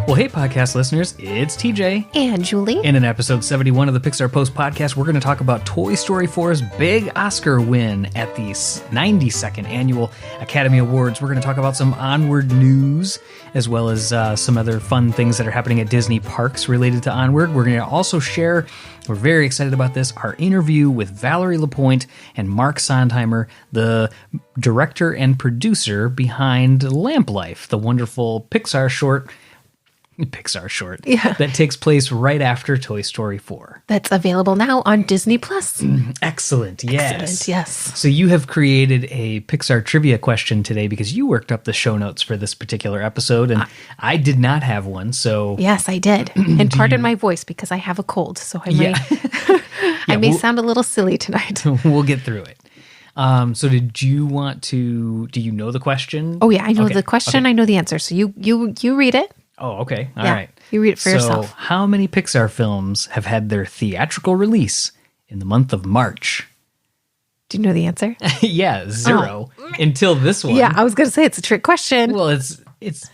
Well, hey, podcast listeners, it's TJ. And Julie. And in episode 71 of the Pixar Post podcast, we're going to talk about Toy Story 4's big Oscar win at the 92nd Annual Academy Awards. We're going to talk about some Onward news, as well as some other fun things that are happening at Disney parks related to Onward. We're going to also share, we're very excited about this, our interview with Valerie LaPointe and Marc Sondheimer, the director and producer behind Lamp Life, the wonderful Pixar short that takes place right after Toy Story 4. That's available now on Disney Plus. Excellent, yes. Excellent, yes. So you have created a Pixar trivia question today because you worked up the show notes for this particular episode, and I did not have one, so... Yes, I did. And pardon my voice because I have a cold, so I may sound a little silly tonight. We'll get through it. So did you want to... Do you know the question? Oh, yeah, I know the question. Okay. I know the answer. So you read it. Oh, okay. All right. You read it for yourself. So, how many Pixar films have had their theatrical release in the month of March? Do you know the answer? Yeah, 0 until this one. Yeah, I was going to say it's a trick question. Well, it's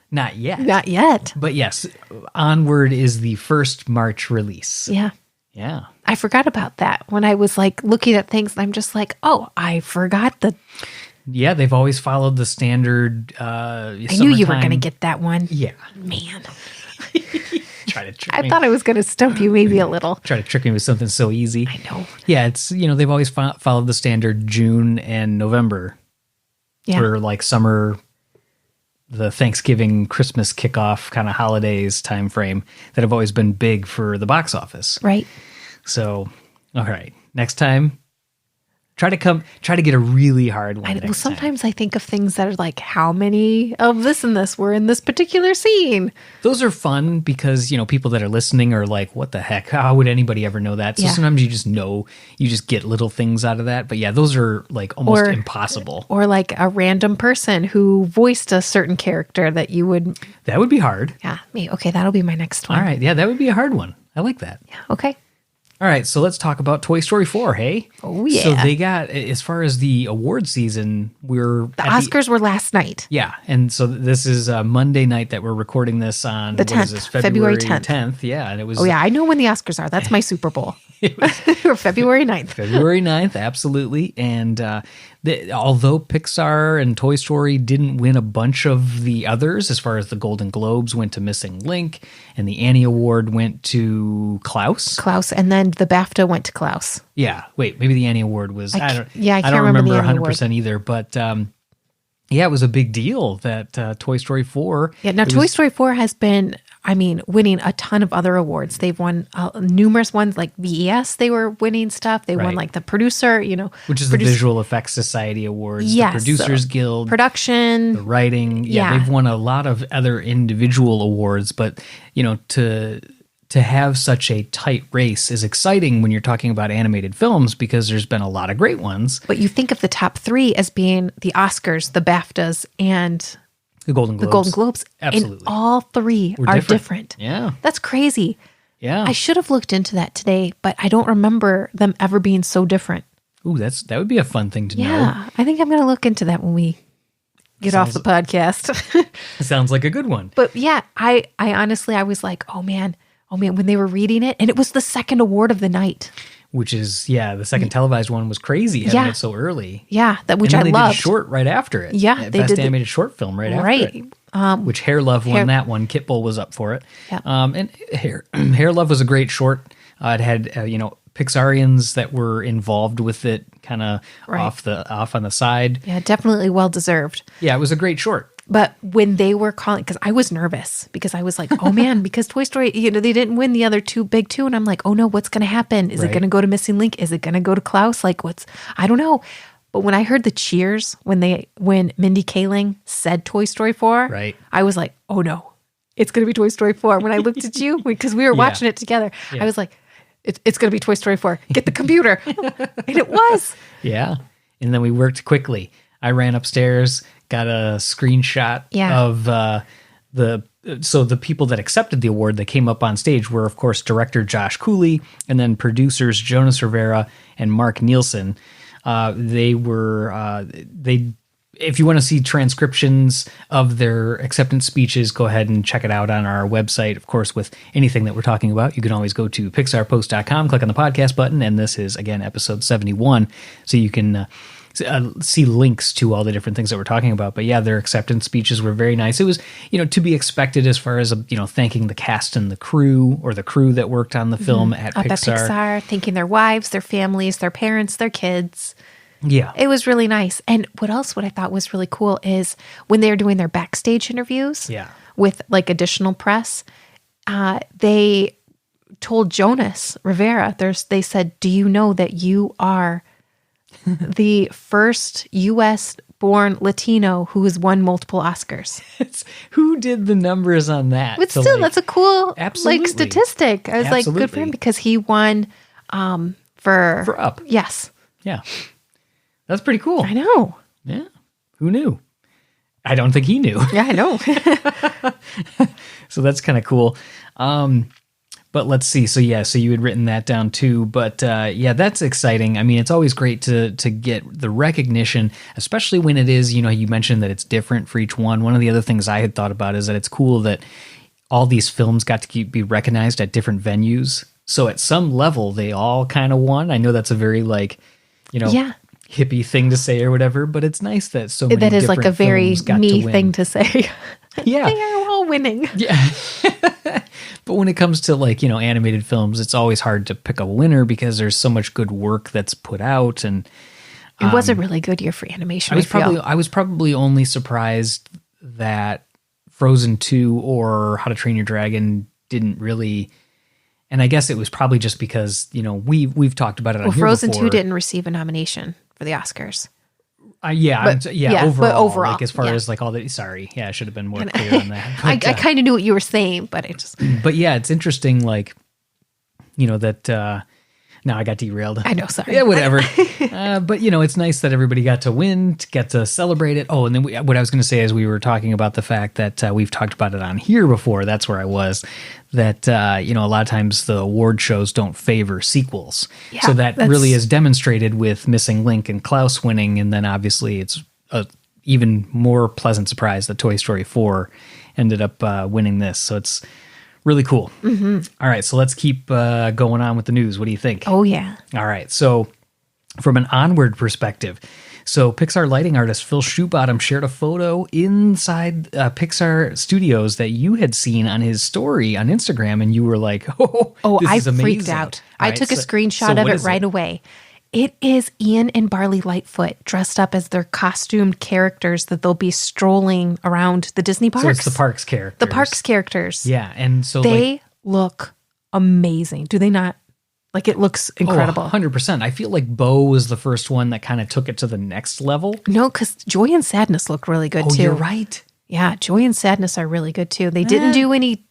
not yet. Not yet. But yes, Onward is the first March release. Yeah. Yeah. I forgot about that when I was like looking at things and I'm just like, oh, I forgot the... Yeah, they've always followed the standard I knew you were going to get that one. Yeah. Man. Try to trick me. I thought I was going to stump you maybe a little. Try to trick me with something so easy. I know. Yeah, it's, they've always followed the standard June and November for like summer, the Thanksgiving, Christmas kickoff kind of holidays time frame that have always been big for the box office. Right. So, all right, next time. Try to get a really hard one. Well, sometimes I think of things that are like, how many of this and this were in this particular scene? Those are fun because, people that are listening are like, what the heck? How would anybody ever know that? So sometimes you just get little things out of that. But yeah, those are like almost impossible. Or like a random person who voiced a certain character that you would... That would be hard. Yeah. Okay, that'll be my next one. All right. Yeah, that would be a hard one. I like that. Yeah. Okay. All right, so let's talk about Toy Story 4, hey? Oh, yeah. So they got, as far as the award season, The Oscars were last night. Yeah, and so this is Monday night that we're recording this on... The 10th, what is this, February 10th. Yeah, and it was... Oh, yeah, I know when the Oscars are. That's my Super Bowl. Or February 9th. February 9th, absolutely. And although Pixar and Toy Story didn't win a bunch of the others, as far as the Golden Globes went to Missing Link, and the Annie Award went to Klaus. And then the BAFTA went to Klaus. Yeah, wait, maybe the Annie Award was... I can't remember the 100% award. either, but... yeah, it was a big deal that Toy Story 4... Yeah, now Toy Story 4 has been, winning a ton of other awards. They've won numerous ones, like VES, they were winning stuff. They won, like, the producer, Which is the Visual Effects Society Awards, the Producers Guild. Production. The writing. Yeah, they've won a lot of other individual awards, but, to have such a tight race is exciting when you're talking about animated films because there's been a lot of great ones. But you think of the top three as being the Oscars, the BAFTAs, and the Golden Globes. Absolutely. And all three are different. Yeah. That's crazy. Yeah. I should have looked into that today, but I don't remember them ever being so different. Ooh, that would be a fun thing to know. Yeah. I think I'm going to look into that when we get off the podcast. Sounds like a good one. But yeah, I honestly, I was like, oh man, when they were reading it, and it was the second award of the night. Which is, the second televised one was crazy having it so early. Yeah, which I loved. They did a short right after it. Yeah, they did animated short film right after it. Which Hair Love won that one. Kit Bull was up for it. Yeah. And Hair Love was a great short. It had, Pixarians that were involved with it kind of off on the side. Yeah, definitely well deserved. Yeah, it was a great short. But when they were calling, because I was nervous, because I was like, oh man, because Toy Story, they didn't win the other big two. And I'm like, oh no, what's going to happen? Is it going to go to Missing Link? Is it going to go to Klaus? Like I don't know. But when I heard the cheers, when Mindy Kaling said Toy Story 4, I was like, oh no, it's going to be Toy Story 4. When I looked at you, because we were watching it together, I was like, it's going to be Toy Story 4. Get the computer. And it was. Yeah. And then we worked quickly. I ran upstairs, got a screenshot of the people that accepted the award that came up on stage were, of course, director Josh Cooley and then producers Jonas Rivera and Mark Nielsen. They if you want to see transcriptions of their acceptance speeches, go ahead and check it out on our website. Of course, with anything that we're talking about, you can always go to pixarpost.com, click on the podcast button, and this is, again, episode 71. So you can see links to all the different things that we're talking about. But yeah, their acceptance speeches were very nice. It was, to be expected as far as, thanking the cast and the crew, or the crew that worked on the film at Pixar. Thanking their wives, their families, their parents, their kids. Yeah. It was really nice. And what I thought was really cool is when they were doing their backstage interviews with like additional press, they told Jonas Rivera, they said, do you know that you are the first U.S. born Latino who has won multiple Oscars? Who did the numbers on that? But still, that's a cool absolutely. Statistic. I was like, good for him, because he won for Up. Yes. Yeah. That's pretty cool. I know. Yeah. Who knew? I don't think he knew. Yeah, I know. So that's kind of cool. But let's see. So you had written that down too. But that's exciting. I mean, it's always great to get the recognition, especially when it is, you mentioned that it's different for each one. One of the other things I had thought about is that it's cool that all these films got to be recognized at different venues. So at some level, they all kind of won. I know that's a very hippie thing to say or whatever, but it's nice that so many that is like a very me to thing to say. Yeah. They are all winning. Yeah. But when it comes to animated films, it's always hard to pick a winner because there's so much good work that's put out. And it was a really good year for animation. I was probably only surprised that Frozen 2 or How to Train Your Dragon didn't really. And I guess it was probably just because, we've talked about it on here Frozen before. 2 didn't receive a nomination for the Oscars. Overall, but overall, like as far as like all the, sorry, I should have been more clear on that. But, I kind of knew what you were saying, but it just. But yeah, it's interesting, that. Now I got derailed. I know, sorry. Yeah, whatever. But it's nice that everybody got to win, to get to celebrate it. Oh, and then what I was going to say is we were talking about the fact that we've talked about it on here before. That's where I was. That a lot of times the award shows don't favor sequels. Yeah, so that really is demonstrated with Missing Link and Klaus winning, and then obviously it's a even more pleasant surprise that Toy Story 4 ended up winning this. So it's really cool. Mm-hmm. All right, so let's keep going on with the news. What do you think? Oh, yeah. All right, so from an Onward perspective, so Pixar lighting artist Phil Shoebottom shared a photo inside Pixar Studios that you had seen on his story on Instagram, and you were like, this is amazing. Freaked out. I took a screenshot of it right away. It is Ian and Barley Lightfoot dressed up as their costumed characters that they'll be strolling around the Disney parks. So it's the parks characters. The parks characters. Yeah, and so they look amazing. Do they not? Like, it looks incredible. 100%. I feel like Bo was the first one that kind of took it to the next level. No, because Joy and Sadness look really good too. You're right. Yeah, Joy and Sadness are really good too. They didn't do any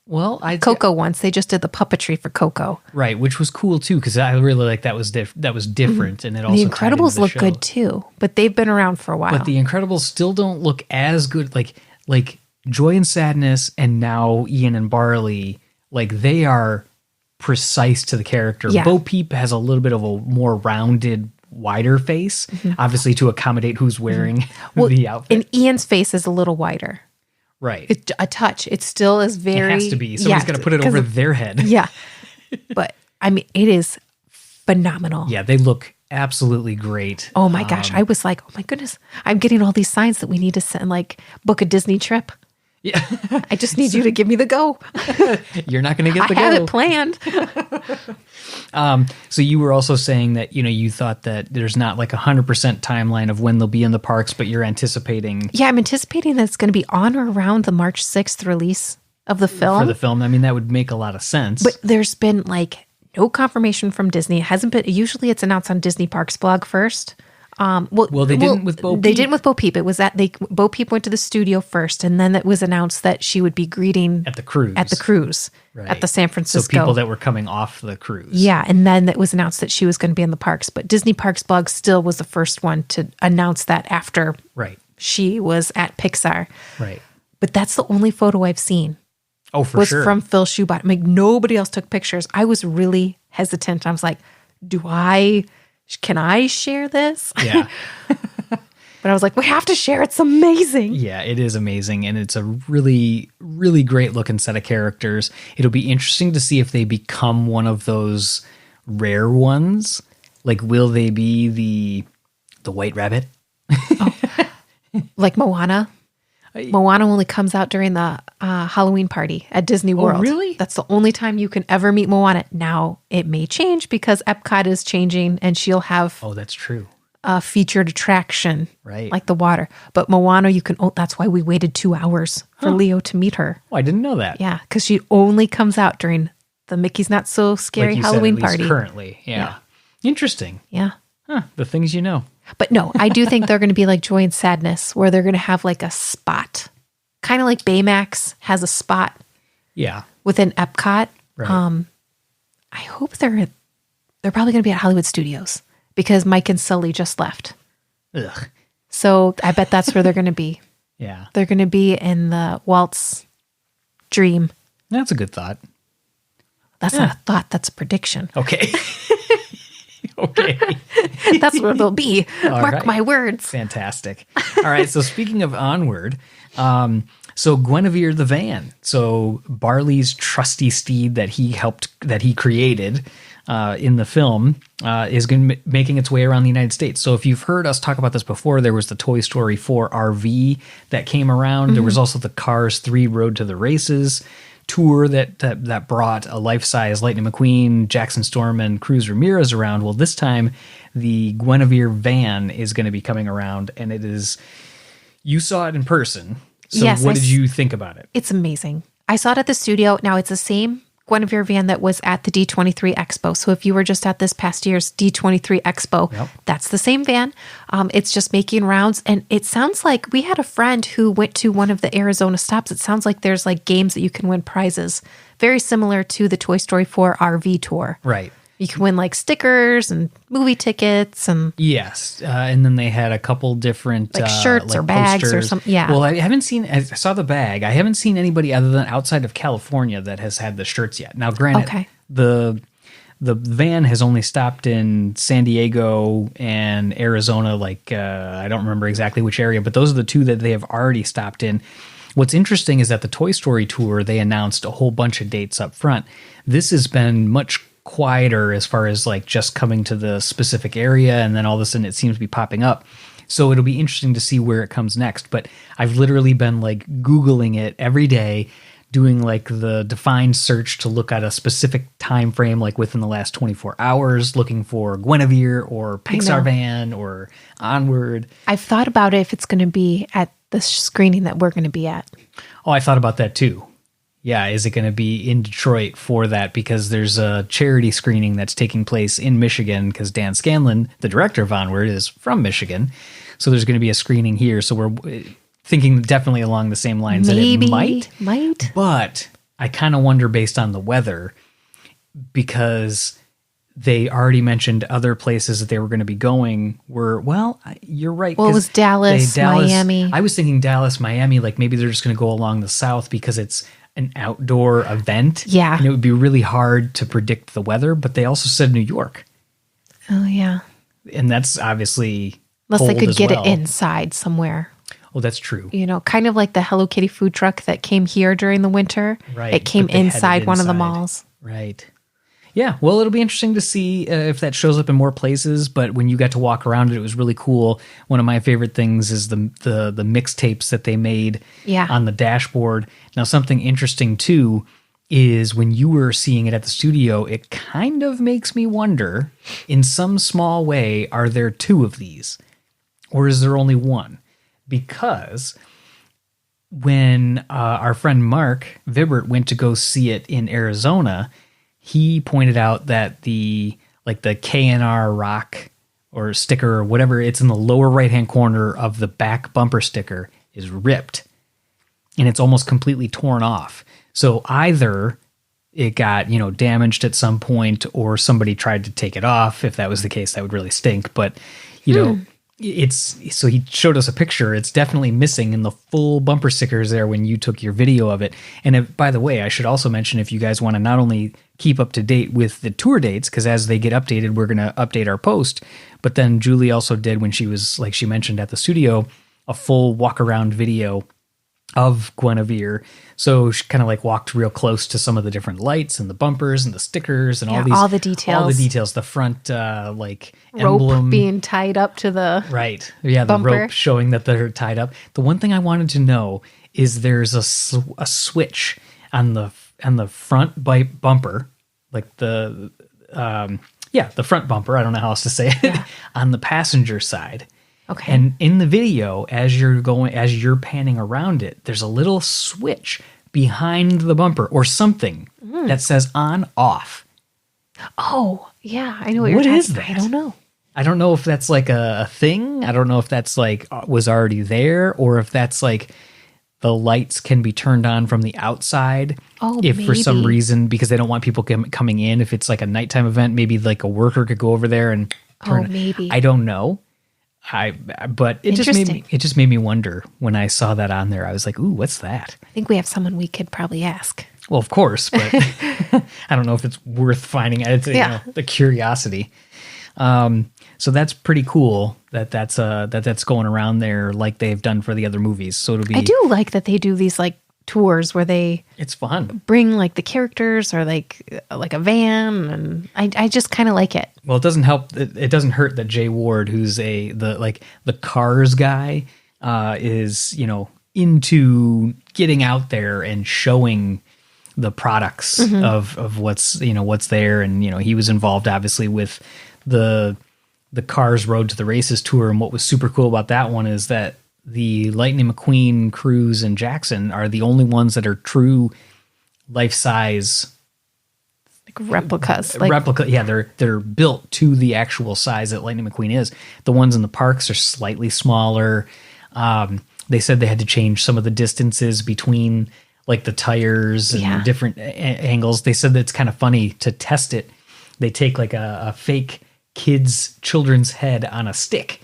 Coco once. They just did the puppetry for Coco. Right, which was cool too, because I really like that was different, mm-hmm. And it also the Incredibles look good too, but they've been around for a while. But the Incredibles still don't look as good. Like Joy and Sadness, and now Ian and Barley, like they are precise to the character. Yeah. Bo Peep has a little bit of a more rounded, wider face, mm-hmm. obviously to accommodate who's wearing the outfit. And Ian's face is a little wider. Right. A touch. It still is very... It has to be. Somebody's going to put it over their head. Yeah. But, I mean, it is phenomenal. Yeah, they look absolutely great. Oh my gosh. I was like, oh my goodness. I'm getting all these signs that we need to send, book a Disney trip. Yeah. I just need you to give me the go. You're not going to get the go. I had it planned. So you were also saying that, you thought that there's not like 100% timeline of when they'll be in the parks, but you're anticipating. Yeah, I'm anticipating that it's going to be on or around the March 6th release of the film. For the film. I mean, that would make a lot of sense. But there's been no confirmation from Disney. It hasn't been. Usually it's announced on Disney Parks blog first. They didn't with Bo Peep. They didn't with Bo Peep. It was that Bo Peep went to the studio first, and then it was announced that she would be greeting at the cruise. Right. At the San Francisco. So people that were coming off the cruise. Yeah, and then it was announced that she was going to be in the parks. But Disney Parks blog still was the first one to announce that after she was at Pixar. Right. But that's the only photo I've seen. Oh, for sure. Was from Phil Shoebottom. Nobody else took pictures. I was really hesitant. I was like, can I share this? Yeah. But I was like, we have to share. It's amazing. Yeah, it is amazing. And it's a really, really great looking set of characters. It'll be interesting to see if they become one of those rare ones. Like, will they be the white rabbit? Like Moana. Moana only comes out during the Halloween party at Disney World. Oh, really? That's the only time you can ever meet Moana. Now, it may change because Epcot is changing and she'll have that's true. a featured attraction, Right. like the water. But Moana, you can. That's why we waited 2 hours for Leo to meet her. Oh, I didn't know that. Yeah, because she only comes out during the Mickey's Not So Scary Like you Halloween said, at least party. currently. Yeah. Interesting. Yeah. Huh, the things you know. But no, I do think they're going to be like Joy and Sadness, where they're going to have like a spot. Kind of like Baymax has a spot Yeah. within Epcot. Right. I hope they're probably going to be at Hollywood Studios because Mike and Sully just left. Ugh. So I bet that's where they're going to be. Yeah. They're going to be in the Walt's dream. That's a good thought. That's not a thought. That's a prediction. Okay. Okay. That's where they'll be. Mark right. my words. Fantastic. All right. So speaking of Onward, so Guinevere the van, so Barley's trusty steed that he created in the film, is going to making its way around the United States. So if you've heard us talk about this before, there was the Toy Story 4 RV that came around. Mm-hmm. There was also the Cars 3 Road to the Races tour that brought a life-size Lightning McQueen, Jackson Storm, and Cruz Ramirez around. Well, this time the Guinevere van is going to be coming around, and it is. You saw it in person. So yes, what did you think about it? It's amazing. I saw it at the studio. Now it's the same Guinevere van that was at the D23 Expo. So if you were just at this past year's D23 Expo, Yep. That's the same van. It's just making rounds. And it sounds like we had a friend who went to one of the Arizona stops. It sounds like there's like games that you can win prizes. Very similar to the Toy Story 4 RV tour. Right. You can win like stickers and movie tickets and Yes, and then they had a couple different like shirts like or bags posters. or something. Yeah. Well, I saw the bag. I haven't seen anybody other than outside of California that has had the shirts yet. Now, granted, Okay. the van has only stopped in San Diego and Arizona. Like I don't remember exactly which area, but those are the two that they have already stopped in. What's interesting is that the Toy Story tour, they announced a whole bunch of dates up front. This has been much quieter as far as like just coming to the specific area, and then all of a sudden it seems to be popping up. So it'll be interesting to see where it comes next. But I've literally been like Googling it every day, doing like the defined search to look at a specific time frame, like within the last 24 hours, looking for Guinevere or Pixar van or Onward. I've thought about it if it's going to be at the screening that we're going to be at. Oh, I thought about that too. Yeah, is it going to be in Detroit for that? Because there's a charity screening that's taking place in Michigan, because Dan Scanlon, the director of Onward, is from Michigan. So there's going to be a screening here. So we're thinking definitely along the same lines Maybe, that it might. But I kind of wonder based on the weather, because they already mentioned other places that they were going to be going were, well, you're right. Well, it was Dallas, Miami. I was thinking Dallas, Miami, like maybe they're just going to go along the south because it's an outdoor event. Yeah. And it would be really hard to predict the weather, but they also said New York. Oh, yeah. And that's obviously Unless they cold could as get well. it inside somewhere. Oh, that's true. You know, kind of like the Hello Kitty food truck that came here during the winter. Right. It came but they had it inside one of the inside. malls. Right. Yeah, well, it'll be interesting to see if that shows up in more places. But when you got to walk around it, it was really cool. One of my favorite things is the mixtapes that they made on the dashboard. Now, something interesting too is when you were seeing it at the studio, it kind of makes me wonder, in some small way, are there two of these, or is there only one? Because when our friend Mark Vibert went to go see it in Arizona, he pointed out that the KNR rock or sticker or whatever, it's in the lower right-hand corner of the back bumper sticker is ripped, and it's almost completely torn off. So either it got, damaged at some point, or somebody tried to take it off. If that was the case, that would really stink. But, so he showed us a picture. It's definitely missing in the full bumper stickers there when you took your video of it. And by the way, I should also mention, if you guys want to not only keep up to date with the tour dates, because as they get updated, we're going to update our post. But then Julie also did, when she was, like she mentioned, at the studio, a full walk around video of Guinevere. So she kind of like walked real close to some of the different lights and the bumpers and the stickers and all the details, the front like rope emblem being tied up to the the rope showing that they're tied up. The one thing I wanted to know is there's a switch on the front bumper, like the front bumper, I don't know how else to say it, on the passenger side. Okay. And in the video, as you're panning around it, there's a little switch behind the bumper or something that says on, off. Oh, yeah. I know what you're talking about. What is that? I don't know. I don't know if that's like a thing. I don't know if that's like was already there, or if that's like the lights can be turned on from the outside. Oh, if for some reason, because they don't want people coming in. If it's like a nighttime event, maybe like a worker could go over there and turn. Maybe. I don't know. But it just made me wonder when I saw that on there. I was like, ooh, what's that? I think we have someone we could probably ask. Well, of course, but I don't know if it's worth finding. It's the curiosity. So that's pretty cool that's going around there like they've done for the other movies. So it'll be. I do like that they do these like tours where it's fun. Bring like the characters or like a van, and I just kind of like it. Well, it doesn't help. It doesn't hurt that Jay Ward, who's the Cars guy, is into getting out there and showing the products of what's there, and he was involved obviously with the Cars Road to the Races tour. And what was super cool about that one is that the Lightning McQueen, Cruise, and Jackson are the only ones that are true life-size replicas. They're built to the actual size that Lightning McQueen is. The ones in the parks are slightly smaller. They said they had to change some of the distances between like the tires and different angles. They said that it's kind of funny to test it. They take like a fake children's head on a stick,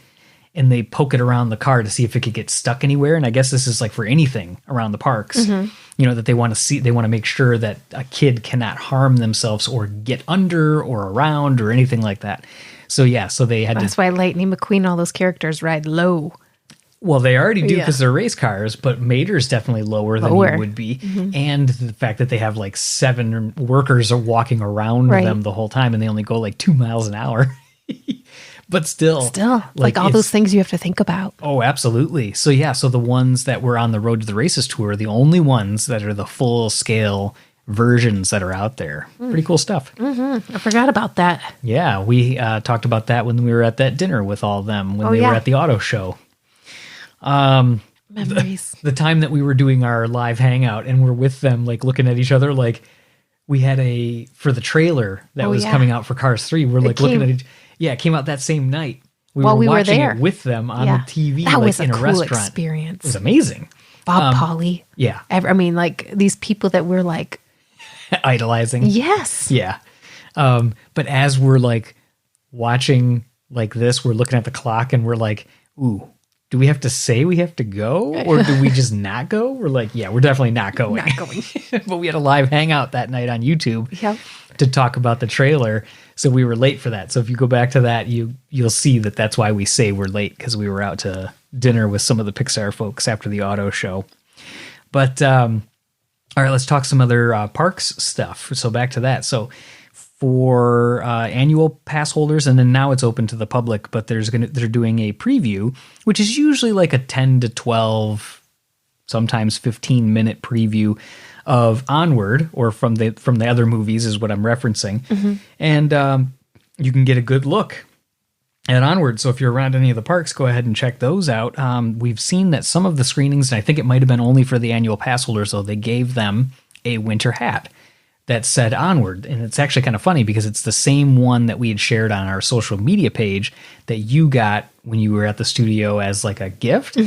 and they poke it around the car to see if it could get stuck anywhere. And I guess this is like for anything around the parks, that they want to make sure that a kid cannot harm themselves or get under or around or anything like that. So they had That's why Lightning McQueen, all those characters ride low. Well, they already do because they're race cars, but Mater's definitely lower than he would be. And the fact that they have like 7 workers are walking around them the whole time, and they only go like 2 miles an hour. But still like all those things you have to think about. Oh, absolutely. So the ones that were on the Road to the Races tour are the only ones that are the full scale versions that are out there. Pretty cool stuff. I forgot about that. Yeah, we talked about that when we were at that dinner with all of them when they were at the auto show. Memories. The time that we were doing our live hangout and we're with them, like looking at each other, like we had for the trailer that was coming out for Cars 3. We're like looking at it came out that same night. We were watching it with them on the TV. That was in a a cool restaurant. Experience. It was amazing. Bob Polly. Yeah. I mean, like these people that we're like idolizing. Yes. Yeah. But as we're like watching like this, we're looking at the clock and we're like, ooh, do we have to say we have to go, or do we just not go? We're like, yeah, we're definitely not going. Not going. But we had a live hangout that night on YouTube to talk about the trailer. So we were late for that. So if you go back to that, you'll see that that's why we say we're late, because we were out to dinner with some of the Pixar folks after the auto show. But all right, let's talk some other parks stuff. So back to that. So for annual pass holders, and then now it's open to the public, but they're doing a preview, which is usually like a 10 to 12, sometimes 15-minute preview of Onward, or from the other movies is what I'm referencing. And you can get a good look at Onward. So if you're around any of the parks, go ahead and check those out. We've seen that some of the screenings, and I think it might have been only for the annual pass holders, though, they gave them a winter hat that said Onward. And it's actually kind of funny because it's the same one that we had shared on our social media page that you got when you were at the studio as like a gift.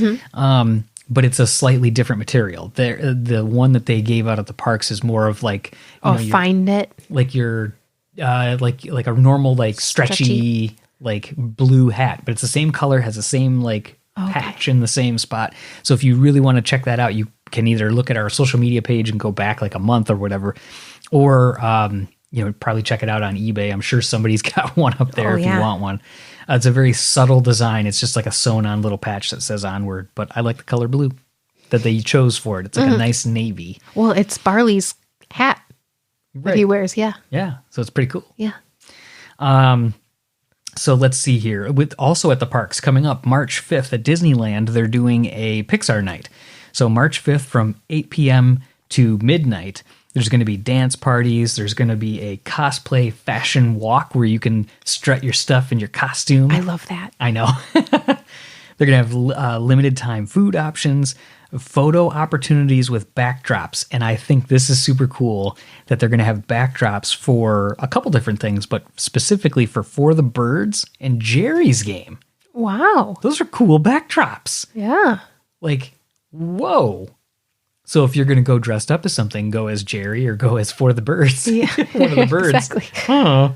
But it's a slightly different material. The one that they gave out at the parks is more of like fine knit, like your like a normal like stretchy like blue hat, but it's the same color, has the same like patch in the same spot. So if you really want to check that out, you can either look at our social media page and go back like a month or whatever, or probably check it out on eBay. I'm sure somebody's got one up there if you want one. It's a very subtle design. It's just like a sewn on little patch that says Onward, but I like the color blue that they chose for it. It's like a nice navy. Well, it's Barley's hat that he wears. Yeah. Yeah. So it's pretty cool. Yeah. So let's see here. With also at the parks coming up March 5th at Disneyland, they're doing a Pixar Nite. So March 5th from 8 p.m. to midnight, there's going to be dance parties. There's going to be a cosplay fashion walk where you can strut your stuff in your costume. I love that. I know. They're going to have limited time food options, photo opportunities with backdrops. And I think this is super cool that they're going to have backdrops for a couple different things, but specifically for the Birds and Geri's game. Wow. Those are cool backdrops. Yeah. Like, whoa. So if you're going to go dressed up as something, go as Geri or go as For the Birds. Yeah. One of the birds. Exactly. Oh.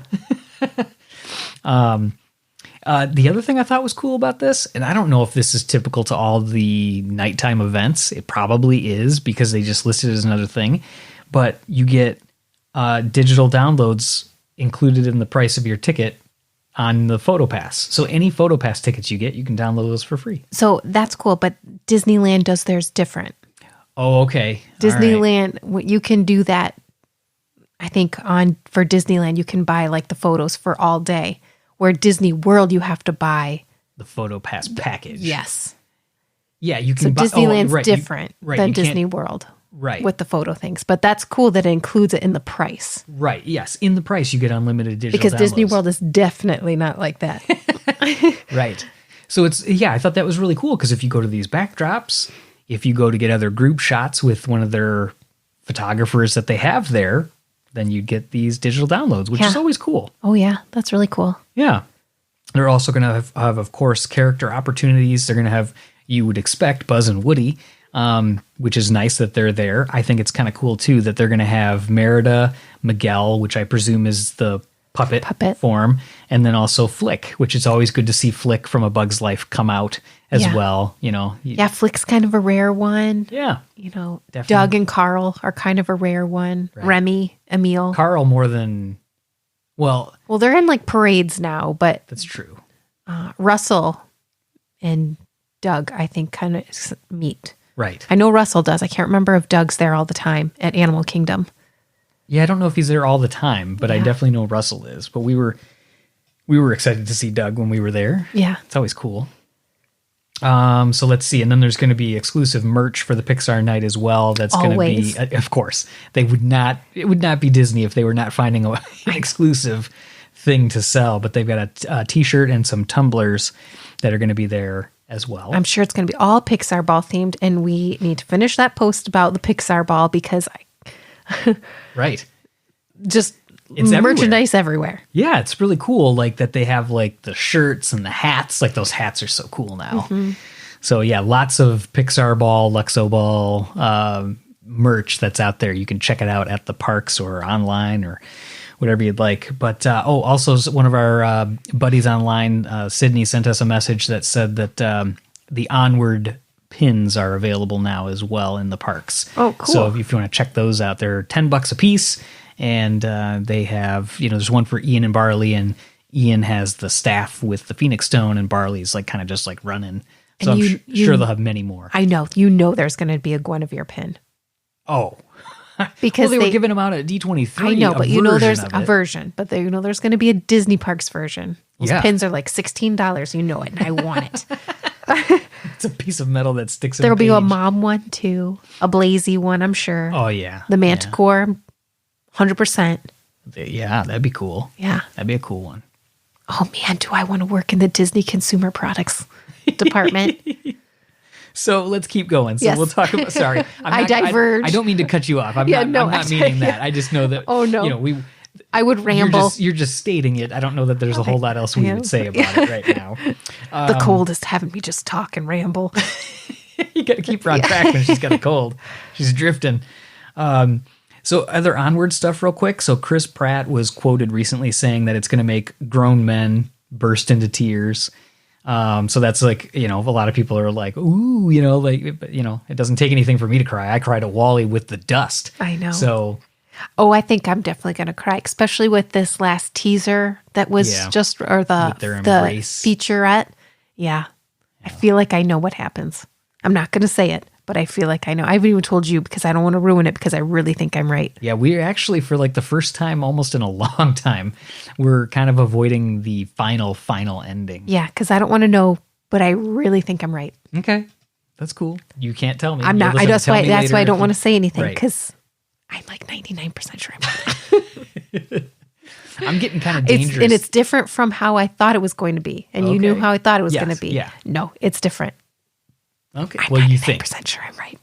The other thing I thought was cool about this, and I don't know if this is typical to all the nighttime events. It probably is because they just listed it as another thing. But you get digital downloads included in the price of your ticket on the PhotoPass. So any PhotoPass tickets you get, you can download those for free. So that's cool, but Disneyland does theirs different. Oh, okay. Disneyland, you can do that. I think for Disneyland, you can buy like the photos for all day. Where Disney World, you have to buy the PhotoPass package. Yes. Yeah, you can buy. So Disneyland's different than Disney World. Right. With the photo things. But that's cool that it includes it in the price. Right. Yes. In the price, you get unlimited digital because downloads. Disney World is definitely not like that. Right. So I thought that was really cool because if you go to these backdrops, if you go to get other group shots with one of their photographers that they have there, then you get these digital downloads, which is always cool. Oh, yeah. That's really cool. Yeah. They're also going to have, of course, character opportunities. They're going to have, you would expect, Buzz and Woody, which is nice that they're there. I think it's kind of cool, too, that they're going to have Merida, Miguel, which I presume is the puppet form, and then also Flick, which is always good to see Flick from A Bug's Life come out as well. Yeah, Flick's kind of a rare one. Yeah. Definitely. Doug and Carl are kind of a rare one. Right. Remy, Emil. Carl more than, well, they're in like parades now, but that's true. Russell and Doug, I think, kind of meet. Right. I know Russell does. I can't remember if Doug's there all the time at Animal Kingdom. Yeah, I don't know if he's there all the time, but I definitely know Russell is. But we were excited to see Doug when we were there. Yeah. It's always cool. So let's see. And then there's going to be exclusive merch for the Pixar Nite as well. That's going to be, of course, it would not be Disney if they were not finding an exclusive thing to sell. But they've got a t-shirt and some tumblers that are going to be there as well. I'm sure it's going to be all Pixar Ball themed. And we need to finish that post about the Pixar Ball because right. Just it's merchandise everywhere. Yeah, it's really cool. Like that they have like the shirts and the hats. Like those hats are so cool now. Mm-hmm. So yeah, lots of Pixar Ball, Luxo Ball merch that's out there. You can check it out at the parks or online or whatever you'd like. But also one of our buddies online, Sydney, sent us a message that said that the Onward pins are available now as well in the parks. Oh, cool. So if you want to check those out, they're $10 a piece. And they have, there's one for Ian and Barley, and Ian has the staff with the Phoenix Stone, and Barley's like kind of just like running. So I'm sure they'll have many more. I know. There's going to be a Guinevere pin. Oh. Because they were giving them out at D23. I know, but there's a version. But there's going to be a Disney Parks version. Those pins are like $16. You know it, and I want it. It's a piece of metal that sticks in There'll be a mom one, too. A Blazy one, I'm sure. Oh, yeah. The Manticore, 100%. Yeah, that'd be cool. Yeah. That'd be a cool one. Oh, man, do I want to work in the Disney consumer products department? So let's keep going. So we'll talk about, sorry. I diverge. I don't mean to cut you off. I'm not meaning that. I just know that, I would ramble. You're just stating it. I don't know that there's a whole lot else we would say about it right now. The cold is having me just talk and ramble. You got to keep her on track when she's got a cold. She's drifting. So other Onward stuff real quick. So Chris Pratt was quoted recently saying that it's going to make grown men burst into tears. So that's like, a lot of people are like, ooh, it doesn't take anything for me to cry. I cried at Wall-E with the dust. I know. So, I think I'm definitely going to cry, especially with this last teaser that was or the featurette. Yeah. I feel like I know what happens. I'm not going to say it, but I feel like I know. I haven't even told you because I don't want to ruin it because I really think I'm right. Yeah, we're actually, for like the first time almost in a long time, we're kind of avoiding the final ending. Yeah, because I don't want to know, but I really think I'm right. Okay, that's cool. You can't tell me. I'm not. That's why I don't want to say anything because I'm like 99% sure I'm right. I'm getting kind of dangerous. And it's different from how I thought it was going to be. And you knew how I thought it was going to be. Yeah. No, it's different. Okay. I'm 99% sure I'm right.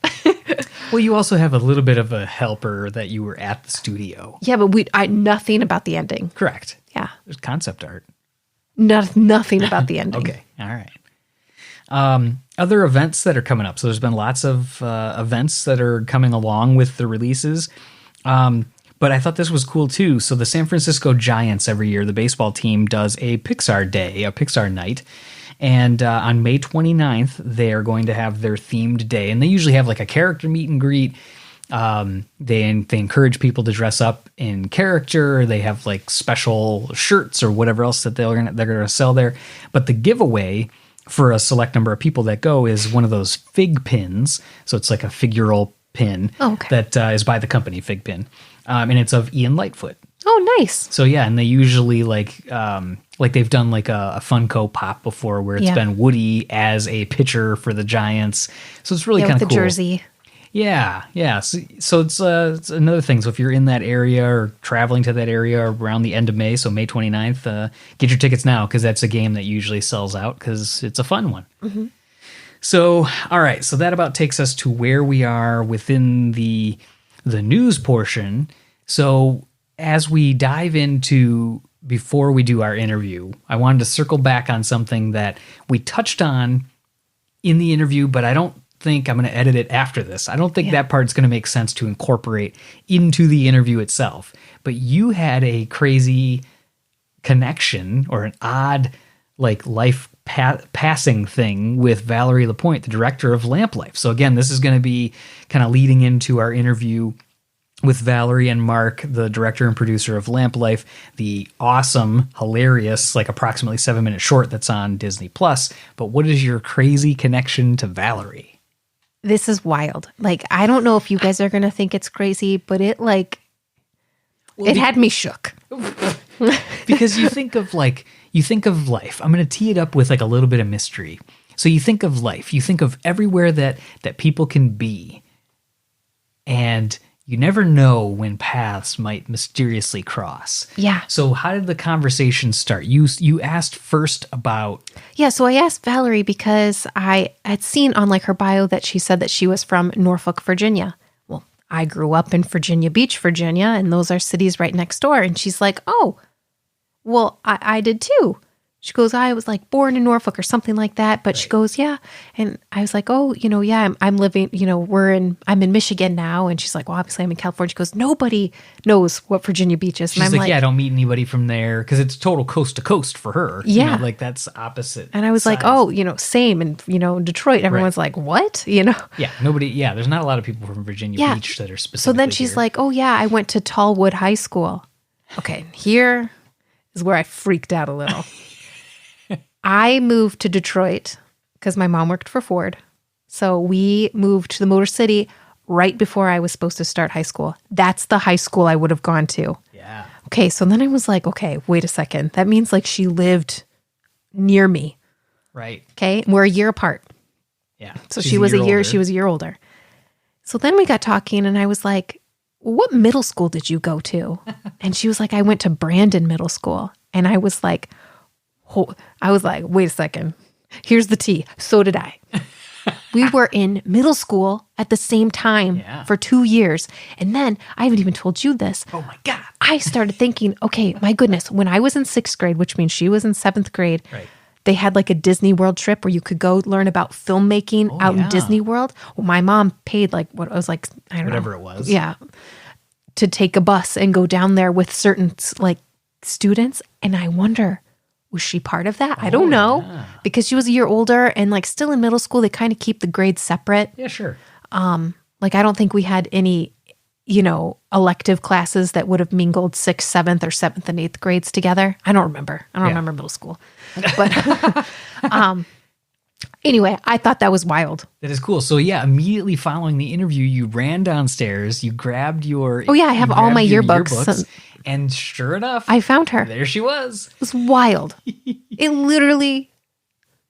Well, you also have a little bit of a helper that you were at the studio. Yeah, but I nothing about the ending. Correct. Yeah. There's concept art. Nothing about the ending. Okay. All right. Other events that are coming up. So there's been lots of events that are coming along with the releases. But I thought this was cool too. So the San Francisco Giants every year, the baseball team does a Pixar Day, a Pixar Nite. And on May 29th, they are going to have their themed day. And they usually have like a character meet and greet. They encourage people to dress up in character. They have like special shirts or whatever else that they're going to sell there. But the giveaway for a select number of people that go is one of those fig pins. So it's like a figural pin that is by the company, Fig Pin. And it's of Ian Lightfoot. Oh, nice. So yeah, and they usually like they've done like a Funko Pop before where it's been Woody as a pitcher for the Giants. So it's really kind of cool. With the jersey. Yeah. So it's another thing. So if you're in that area or traveling to that area around the end of May, so May 29th, get your tickets now because that's a game that usually sells out because it's a fun one. Mm-hmm. So, all right. So that about takes us to where we are within the news portion. So as we dive into, before we do our interview, I wanted to circle back on something that we touched on in the interview, but I don't think I'm going to edit it after this. I don't think that part's going to make sense to incorporate into the interview itself. But you had a crazy connection or an odd like life passing thing with Valerie LaPointe, the director of Lamp Life. So again, this is going to be kind of leading into our interview with Valerie and Mark, the director and producer of Lamp Life, the awesome, hilarious, like approximately 7-minute short that's on Disney+. But what is your crazy connection to Valerie? This is wild. Like, I don't know if you guys are going to think it's crazy, but it had me shook. Because you think of life. I'm going to tee it up with like a little bit of mystery. So you think of life. You think of everywhere that people can be. And you never know when paths might mysteriously cross. Yeah. So how did the conversation start? You asked first about... Yeah, so I asked Valerie because I had seen on like her bio that she said that she was from Norfolk, Virginia. Well, I grew up in Virginia Beach, Virginia, and those are cities right next door. And she's like, oh, well, I did too. She goes, I was like born in Norfolk or something like that. But she goes, yeah. And I was like, oh, I'm living, I'm in Michigan now. And she's like, well, obviously I'm in California. She goes, nobody knows what Virginia Beach is. She's and I'm like, yeah, I don't meet anybody from there because it's total coast to coast for her. Yeah. Like that's opposite. And I was sides. like, oh, same. And, Detroit, everyone's like, what? Yeah, there's not a lot of people from Virginia Beach that are specifically So then she's like, oh, yeah, I went to Tallwood High School. Okay, here is where I freaked out a little. I moved to Detroit because my mom worked for Ford. So we moved to the Motor City right before I was supposed to start high school. That's the high school I would have gone to. Yeah. Okay, so then I was like, okay, wait a second. That means like she lived near me. Right. Okay, and we're a year apart. Yeah. So she was a year older. So then we got talking and I was like, what middle school did you go to? And she was like, I went to Brandon Middle School. And I was like, wait a second. Here's the tea. So did I. We were in middle school at the same time for 2 years. And then, I haven't even told you this. Oh my God. I started thinking, okay, my goodness, when I was in 6th grade, which means she was in 7th grade, they had like a Disney World trip where you could go learn about filmmaking out in Disney World. Well, my mom paid like, what it was like, I don't know. Whatever it was. Yeah. To take a bus and go down there with certain like students. And I wonder, was she part of that? I don't know. Because she was a year older and like still in middle school, they kind of keep the grades separate. Yeah, sure. Like I don't think we had any, elective classes that would have mingled 6th, 7th, or 7th and 8th grades together. I don't remember. I don't remember middle school. But anyway, I thought that was wild. That is cool. So yeah, immediately following the interview, you ran downstairs, you grabbed your... Oh yeah, I have all my yearbooks. And sure enough, I found her. There she was. It was wild. It literally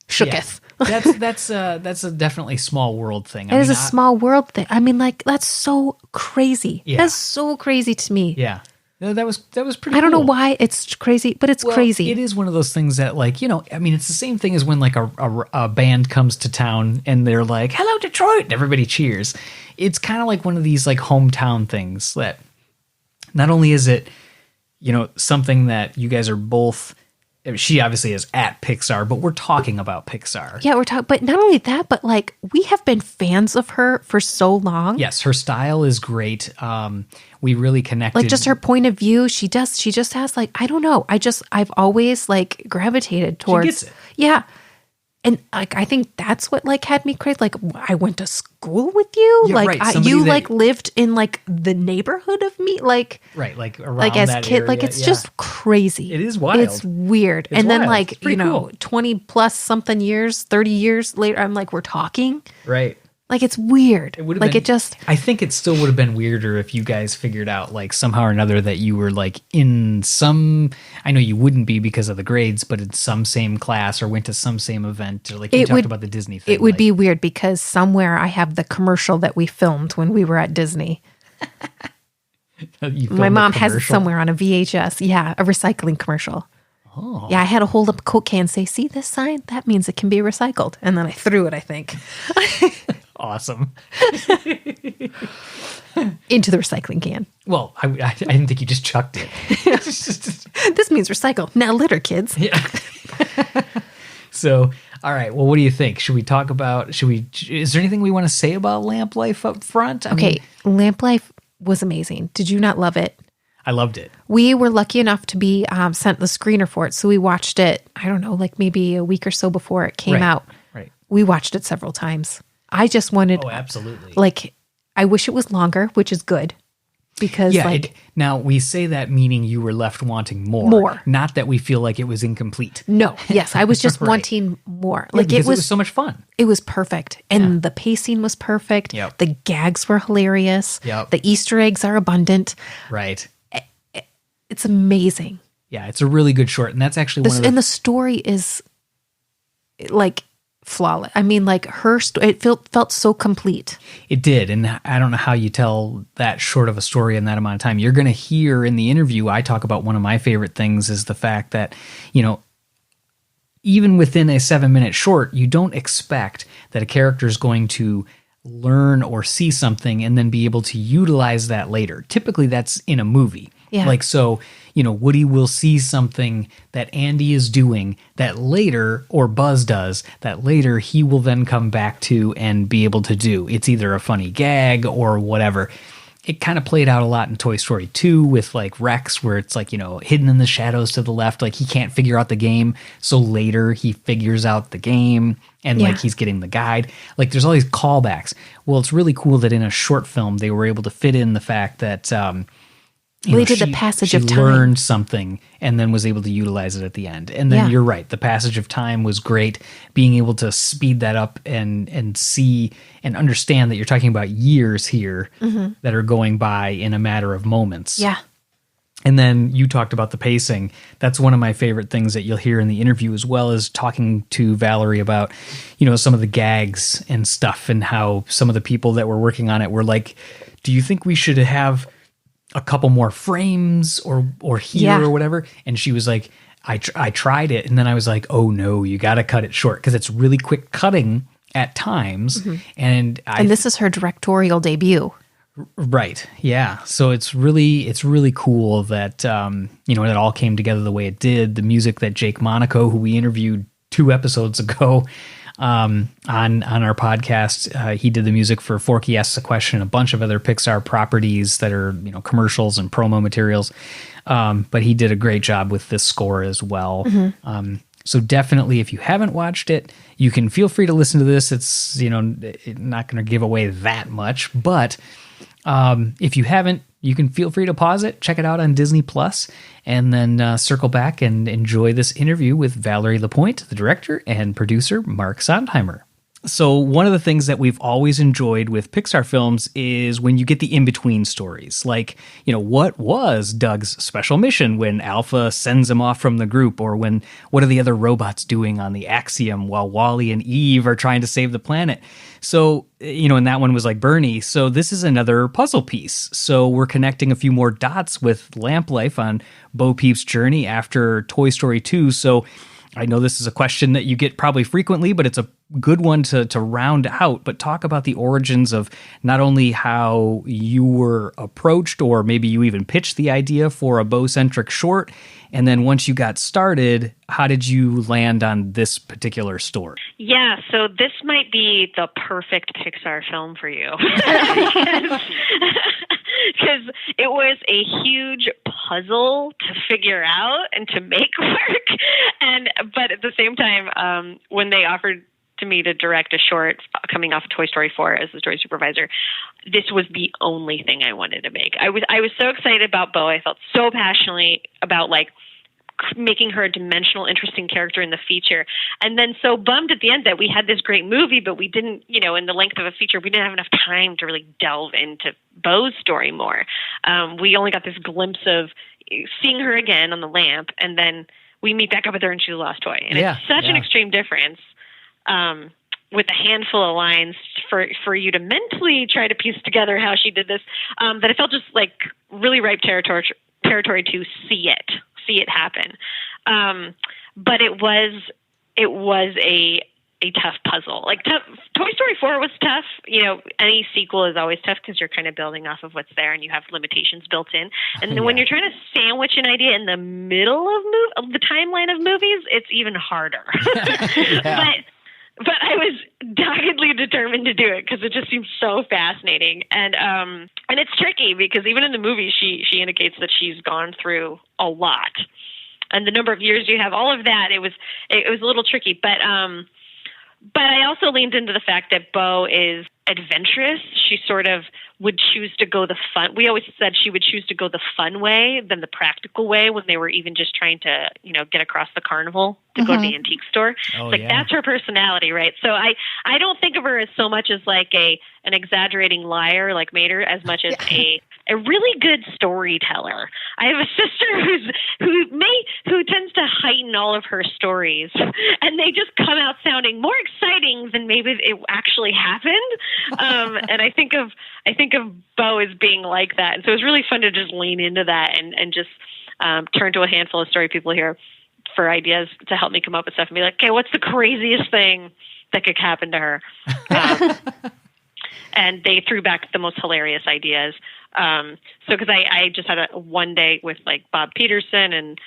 shooketh. That's a definitely small world thing. It is a small world thing. I mean, like, that's so crazy. Yeah. That's so crazy to me. Yeah. No, that was pretty I don't know cool. why it's crazy, but it's crazy. It is one of those things that, like, it's the same thing as when, like, a band comes to town and they're like, "Hello, Detroit," and everybody cheers. It's kind of like one of these, like, hometown things that not only is it, something that you guys are both... She obviously is at Pixar, but we're talking about Pixar. Yeah, we're talking, but not only that, but like we have been fans of her for so long. Yes, her style is great. We really connected. Like just her point of view, she just has like, I don't know. I've always like gravitated towards. She gets it. Yeah. And like, I think that's what like had me crazy. Like I went to school with you. Yeah, like right. you like lived in like the neighborhood of me. Like, right. Like around like as that kid, area, like it's just crazy. It is wild. It's weird. It's and then wild. like, Cool. 20 plus something years, 30 years later, I'm like, we're talking. Right. Like it's weird. I think it still would have been weirder if you guys figured out like somehow or another that you were like in some, I know you wouldn't be because of the grades, but in some same class or went to some same event or like you talked about the Disney thing. It would be weird because somewhere I have the commercial that we filmed when we were at Disney. My mom has it somewhere on a VHS. Yeah, a recycling commercial. Oh. Yeah, I had to hold up a Coke can and say, "See this sign? That means it can be recycled." And then I threw it, I think. Awesome. Into the recycling can. Well, I didn't think you just chucked it. This means recycle. Now litter, kids. Yeah. So, all right. Well, what do you think? Should we talk about, is there anything we want to say about Lamp Life up front? Lamp Life was amazing. Did you not love it? I loved it. We were lucky enough to be sent the screener for it. So we watched it, I don't know, like maybe a week or so before it came out. Right. We watched it several times. I just wanted... Oh, absolutely. Like, I wish it was longer, which is good. Because, now, we say that meaning you were left wanting more. More. Not that we feel like it was incomplete. No. Yes, I was just wanting more. Like it was so much fun. It was perfect. And the pacing was perfect. Yep. The gags were hilarious. Yep. The Easter eggs are abundant. Right. It's amazing. Yeah, it's a really good short. And that's actually and the story is like flawless. I mean, like it felt so complete. It did. And I don't know how you tell that short of a story in that amount of time. You're going to hear in the interview, I talk about one of my favorite things is the fact that, even within a 7-minute short, you don't expect that a character is going to learn or see something and then be able to utilize that later. Typically that's in a movie. Yeah. Like, so, Woody will see something that Andy is doing that later, or Buzz does, that later he will then come back to and be able to do. It's either a funny gag or whatever. It kind of played out a lot in Toy Story 2 with like Rex, where it's like, hidden in the shadows to the left, like he can't figure out the game. So later he figures out the game and like he's getting the guide. Like there's all these callbacks. Well, it's really cool that in a short film, they were able to fit in the fact that, they did the passage of time. She learned something and then was able to utilize it at the end. And then you're right. The passage of time was great. Being able to speed that up and see and understand that you're talking about years here that are going by in a matter of moments. Yeah. And then you talked about the pacing. That's one of my favorite things that you'll hear in the interview, as well as talking to Valerie about, some of the gags and stuff and how some of the people that were working on it were like, do you think we should have a couple more frames or here or whatever? And she was like, I tried it. And then I was like, oh no, you got to cut it short. Cause it's really quick cutting at times. And this is her directorial debut. Right. Yeah. So it's really cool that, it all came together the way it did. The music that Jake Monaco, who we interviewed 2 episodes ago, on our podcast. He did the music for Forky Asks a Question, a bunch of other Pixar properties that are, commercials and promo materials. But he did a great job with this score as well. So definitely, if you haven't watched it, you can feel free to listen to this. It's, not going to give away that much, but if you haven't, you can feel free to pause it, check it out on Disney Plus, and then circle back and enjoy this interview with Valerie LaPointe, the director, and producer Marc Sondheimer. So one of the things that we've always enjoyed with Pixar films is when you get the in-between stories. Like, what was Doug's special mission when Alpha sends him off from the group? Or what are the other robots doing on the Axiom while Wally and Eve are trying to save the planet? So, and that one was like Bernie. So this is another puzzle piece. So we're connecting a few more dots with Lamp Life on Bo Peep's journey after Toy Story 2. So I know this is a question that you get probably frequently, but it's a good one to round out. But talk about the origins of not only how you were approached, or maybe you even pitched the idea for a Bo-centric short, and then once you got started, how did you land on this particular story? Yeah, so this might be the perfect Pixar film for you. Because it was a huge puzzle to figure out and to make work. But at the same time, when they offered to me to direct a short coming off of Toy Story 4 as the story supervisor, this was the only thing I wanted to make. I was so excited about Bo. I felt so passionately about making her a dimensional, interesting character in the feature. And then so bummed at the end that we had this great movie, but we didn't, in the length of a feature, we didn't have enough time to really delve into Bo's story more. We only got this glimpse of seeing her again on the lamp, and then we meet back up with her and she's a lost toy. And it's such an extreme difference with a handful of lines for you to mentally try to piece together how she did this, that it felt just like really ripe territory to see it happen. But it was a tough puzzle. Toy Story 4 was tough. Any sequel is always tough because you're kind of building off of what's there and you have limitations built in. And then when you're trying to sandwich an idea in the middle of the timeline of movies, it's even harder. But I was doggedly determined to do it because it just seems so fascinating. And it's tricky because even in the movie, she indicates that she's gone through a lot. And the number of years you have, all of that, it was a little tricky. But I also leaned into the fact that Bo is adventurous. She sort of would choose to go the fun. We always said she would choose to go the fun way than the practical way when they were even just trying to, get across the carnival to go to the antique store. That's her personality, right? So I don't think of her as so much as an exaggerating liar like Mater, as much as a really good storyteller. I have a sister who tends to heighten all of her stories, and they just come out sounding more exciting than maybe it actually happened. And I think of Bo as being like that, and so it was really fun to just lean into that and just turn to a handful of story people here for ideas to help me come up with stuff and be like, okay, what's the craziest thing that could happen to her? And they threw back the most hilarious ideas. Because I just had a one day with Bob Peterson and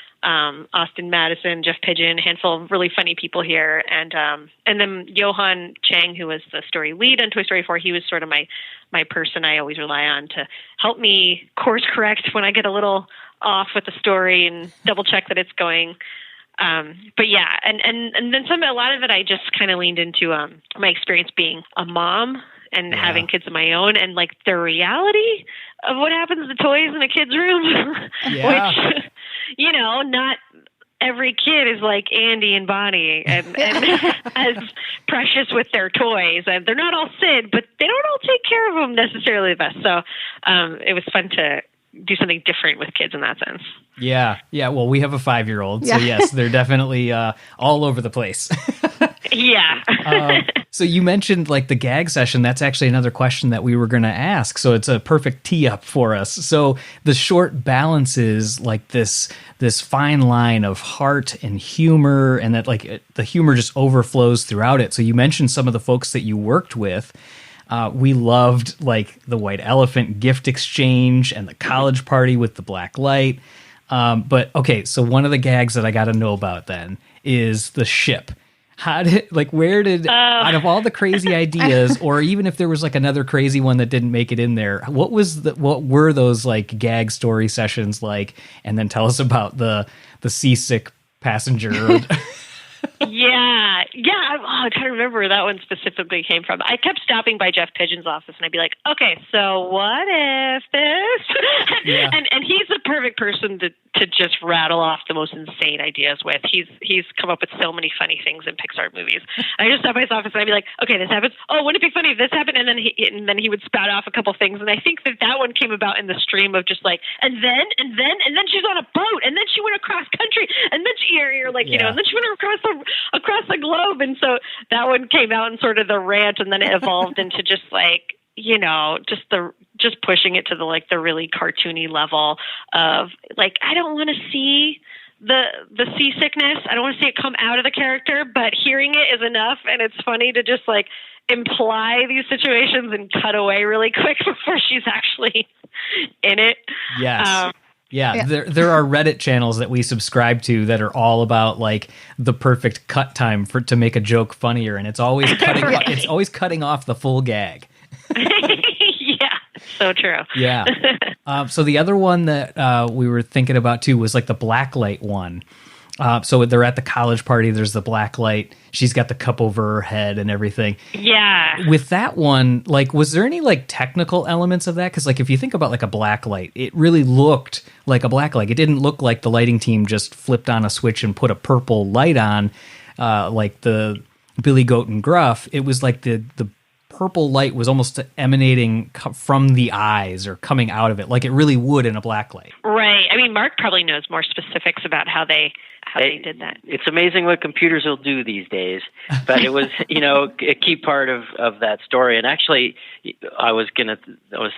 Austin Madison, Jeff Pigeon, a handful of really funny people here, and then Johan Chang, who was the story lead on Toy Story 4. He was sort of my person I always rely on to help me course correct when I get a little off with the story and double check that it's going. But yeah, and then a lot of it I just kind of leaned into my experience being a mom and having kids of my own, and the reality of what happens to toys in a kid's room, which, not every kid is like Andy and Bonnie and as precious with their toys, and they're not all Sid, but they don't all take care of them necessarily the best. So it was fun to do something different with kids in that sense. Yeah. Well, we have a 5-year-old, so yes, they're definitely all over the place. Yeah. So you mentioned the gag session. That's actually another question that we were going to ask. So it's a perfect tee up for us. So the short balances this fine line of heart and humor, and that the humor just overflows throughout it. So you mentioned some of the folks that you worked with. We loved the white elephant gift exchange and the college party with the black light. But okay, so one of the gags that I got to know about then is the ship. Where did, out of all the crazy ideas, or even if there was like another crazy one that didn't make it in there, what were those like gag story sessions like? And then tell us about the seasick passenger. Yeah. I'm trying to remember where that one specifically came from. I kept stopping by Jeff Pigeon's office, and I'd be like, okay, so what if this? Yeah. And he's the perfect person to just rattle off the most insane ideas with. He's come up with so many funny things in Pixar movies. I just stop by his office, and I'd be like, okay, this happens. Oh, wouldn't it be funny if this happened? And then he would spout off a couple things. And I think that one came about in the stream of just like, and then she's on a boat, and then she went across country, and then and then she went across the globe. And so that one came out in sort of the rant, and then it evolved into just like, just pushing it to the really cartoony level of like, I don't want to see the seasickness. I don't want to see it come out of the character, but hearing it is enough. And it's funny to just like imply these situations and cut away really quick before she's actually in it. Yes. Yeah, there are Reddit channels that we subscribe to that are all about like the perfect cut time to make a joke funnier, and it's always cutting. Right. It's always cutting off the full gag. Yeah, so true. Yeah. So the other one that we were thinking about too was like the blacklight one. So they're at the college party. There's the black light. She's got the cup over her head and everything. Yeah. With that one, like, was there any like technical elements of that? Because like if you think about like a black light, it really looked like a black light. It didn't look like the lighting team just flipped on a switch and put a purple light on, like the Billy Goat and Gruff. It was like the purple light was almost emanating from the eyes or coming out of it, like it really would in a black light. Right. I mean, Mark probably knows more specifics about how they did that. It's amazing what computers will do these days. But it was, a key part of that story. And actually, I was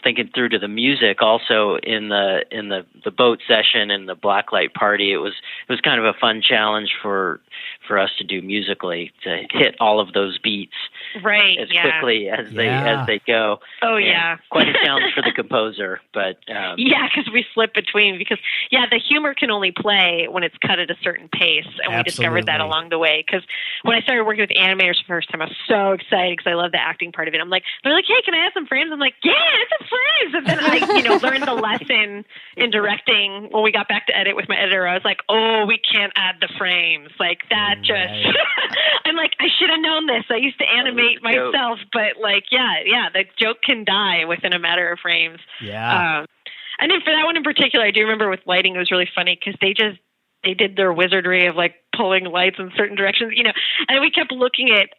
thinking through to the music also in the boat session and the blacklight party. It was kind of a fun challenge for us to do musically, to hit all of those beats as quickly as they go. Oh yeah, quite a challenge for the composer. But because we flip between the humor can only play when it's cut at a certain pace, and we discovered that along the way. Because when I started working with animators the first time, I was so excited because I love the acting part of it. They're like, hey, can I have some frames? I'm like, yeah, it's some frames. And then I learned the lesson in directing. When we got back to edit with my editor, I was like, oh, we can't add the frames like that. Just I'm like, I should have known this. I used to animate myself, but the joke can die within a matter of frames. Yeah. And then for that one in particular, I do remember with lighting, it was really funny because they did their wizardry of like pulling lights in certain directions, and we kept looking at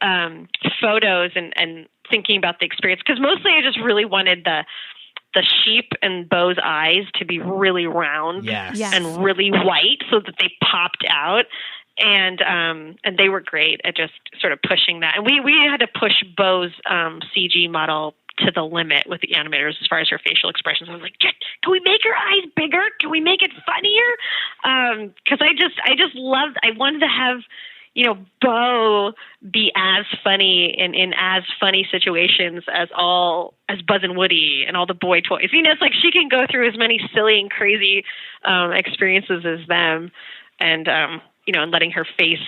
photos and thinking about the experience, because mostly I just really wanted the sheep and Bo's eyes to be really round and really white so that they popped out. And they were great at just sort of pushing that. And we had to push Bo's CG model to the limit with the animators as far as her facial expressions. I was like, can we make her eyes bigger? Can we make it funnier? Because I wanted to have, Bo be as funny in as funny situations as Buzz and Woody and all the boy toys. It's like she can go through as many silly and crazy experiences as them, and and letting her face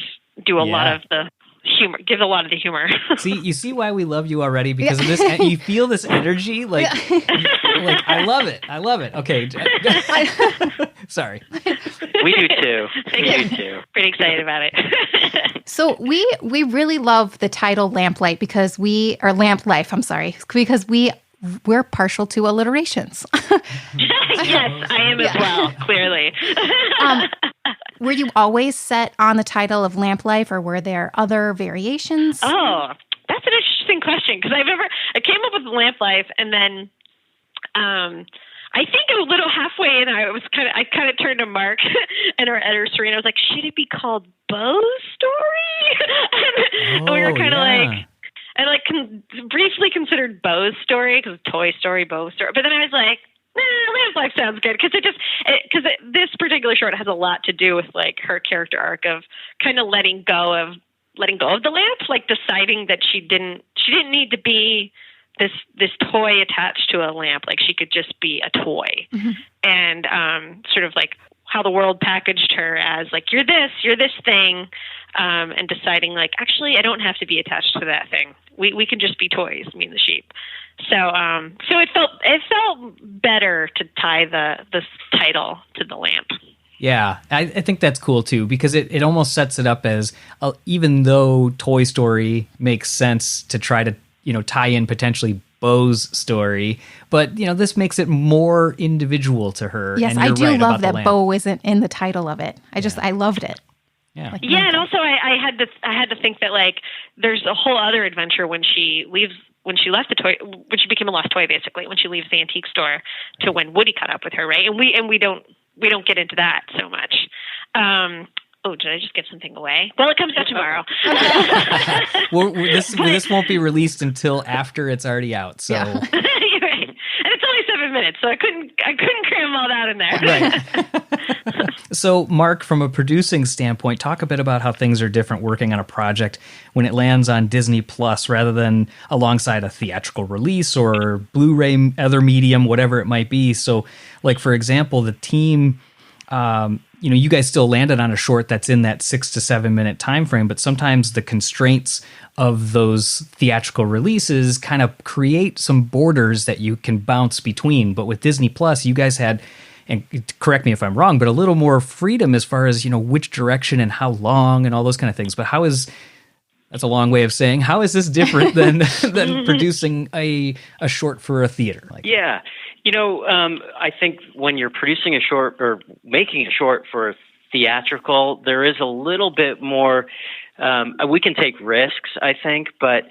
do a lot of the humor, give a lot of the humor. You see why we love you already, because of this. You feel this energy, like I love it. Okay, sorry. We do too. Pretty excited about it. So we really love the title Lamplight because Lamp Life. I'm sorry, because we're partial to alliterations. Yes, I am as well. Clearly. Were you always set on the title of Lamp Life, or were there other variations? Oh, that's an interesting question, because I came up with Lamp Life, and then I think a little halfway in, I kind of turned to Mark and our editor Serena. I was like, should it be called Bo's Story? And we were kind of like. I briefly considered Bo's Story, because Toy Story, Bo's Story. But then I was like, Lamp Life sounds good, because this particular short has a lot to do with like her character arc of kind of letting go of the lamp, like deciding that she didn't need to be this toy attached to a lamp. Like she could just be a toy, and sort of like how the world packaged her as like, you're this thing, and deciding like, actually, I don't have to be attached to that thing. We can just be toys, me and the sheep. So it felt better to tie the title to the lamp. Yeah, I think that's cool too, because it almost sets it up as, even though Toy Story makes sense to try to, tie in potentially Bo's story, but this makes it more individual to her. Yes, and I you're do right love about that Bo isn't in the title of it. I loved it. Yeah. Like, Yeah, and also I had to think that like there's a whole other adventure when she became a lost toy, basically, when she leaves the antique store to when Woody caught up with her, right? And we don't get into that so much. Did I just give something away? Well, it comes out tomorrow. This won't be released until after it's already out. So. You're right. And it's only 7 minutes, so I couldn't cram all that in there. Right. So, Mark, from a producing standpoint, talk a bit about how things are different working on a project when it lands on Disney Plus rather than alongside a theatrical release or Blu-ray, other medium, whatever it might be. So, like, for example, the team, you guys still landed on a short that's in that 6 to 7 minute time frame, but sometimes the constraints of those theatrical releases kind of create some borders that you can bounce between. But with Disney Plus, you guys had, and correct me if I'm wrong, but a little more freedom as far as, which direction and how long and all those kind of things. But that's a long way of saying, how is this different than producing a short for a theater? Yeah. I think when you're producing a short or making a short for a theatrical, there is a little bit more, we can take risks, I think, but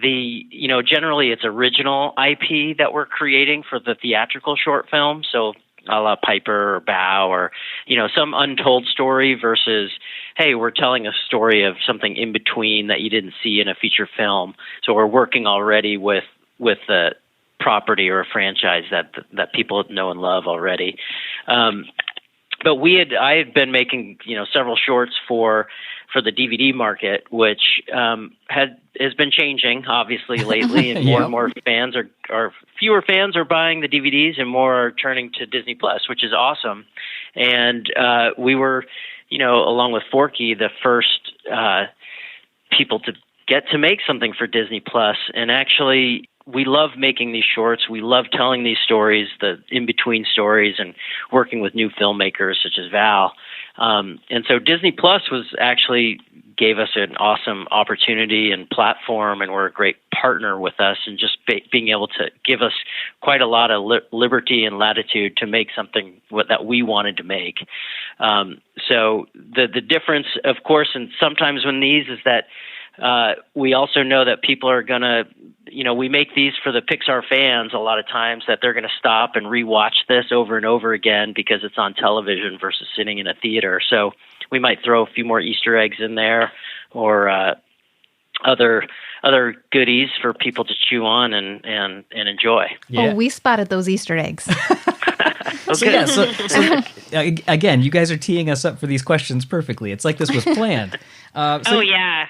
generally it's original IP that we're creating for the theatrical short film. So a la Piper or Bow or, some untold story versus, hey, we're telling a story of something in between that you didn't see in a feature film. So we're working already with the property or a franchise that people know and love already. But I had been making, several shorts for the DVD market, which has been changing obviously lately, and more and more fans fewer fans are buying the DVDs and more are turning to Disney Plus, which is awesome. And we were, along with Forky, the first people to get to make something for Disney Plus, and actually. We love making these shorts. We love telling these stories, the in-between stories, and working with new filmmakers such as Val. And so Disney Plus gave us an awesome opportunity and platform, and were a great partner with us, and just being able to give us quite a lot of liberty and latitude to make something that we wanted to make. So the difference, of course, and sometimes when these is that we also know that people are going to, we make these for the Pixar fans a lot of times, that they're going to stop and rewatch this over and over again because it's on television versus sitting in a theater. So we might throw a few more Easter eggs in there or other goodies for people to chew on and enjoy. Yeah. Oh, we spotted those Easter eggs. Okay. So again, you guys are teeing us up for these questions perfectly. It's like this was planned. Yeah.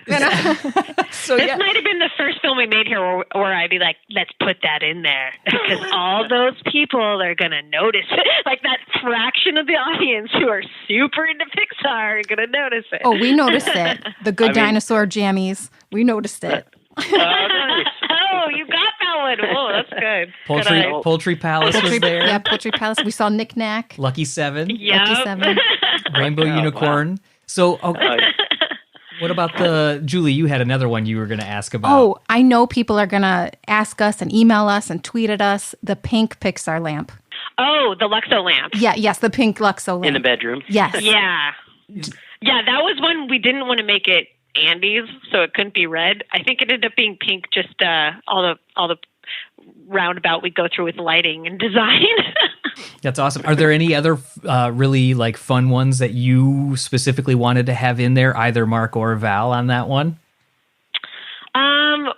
So this might have been the first film we made here where I'd be like, let's put that in there because all those people are going to notice it. Like that fraction of the audience who are super into Pixar are going to notice it. Oh, we noticed it. The Good Dinosaur jammies. We noticed it. Nice. Oh, you got that one. Oh, that's good. Poultry Palace was there. Yeah, Poultry Palace. We saw Knick Knack. Lucky Seven. Yep. Lucky Seven. Rainbow Unicorn. Wow. So, what about Julie, you had another one you were going to ask about. Oh, I know people are going to ask us and email us and tweet at us the pink Pixar lamp. Oh, the Luxo lamp. Yeah, yes, the pink Luxo lamp. In the bedroom. Yes. Yeah. Yeah, that was one we didn't want to make it Andy's, so it couldn't be red. I think it ended up being pink, just all the roundabout we go through with lighting and design. That's awesome. Are there any other really fun ones that you specifically wanted to have in there, either Mark or Val on that one?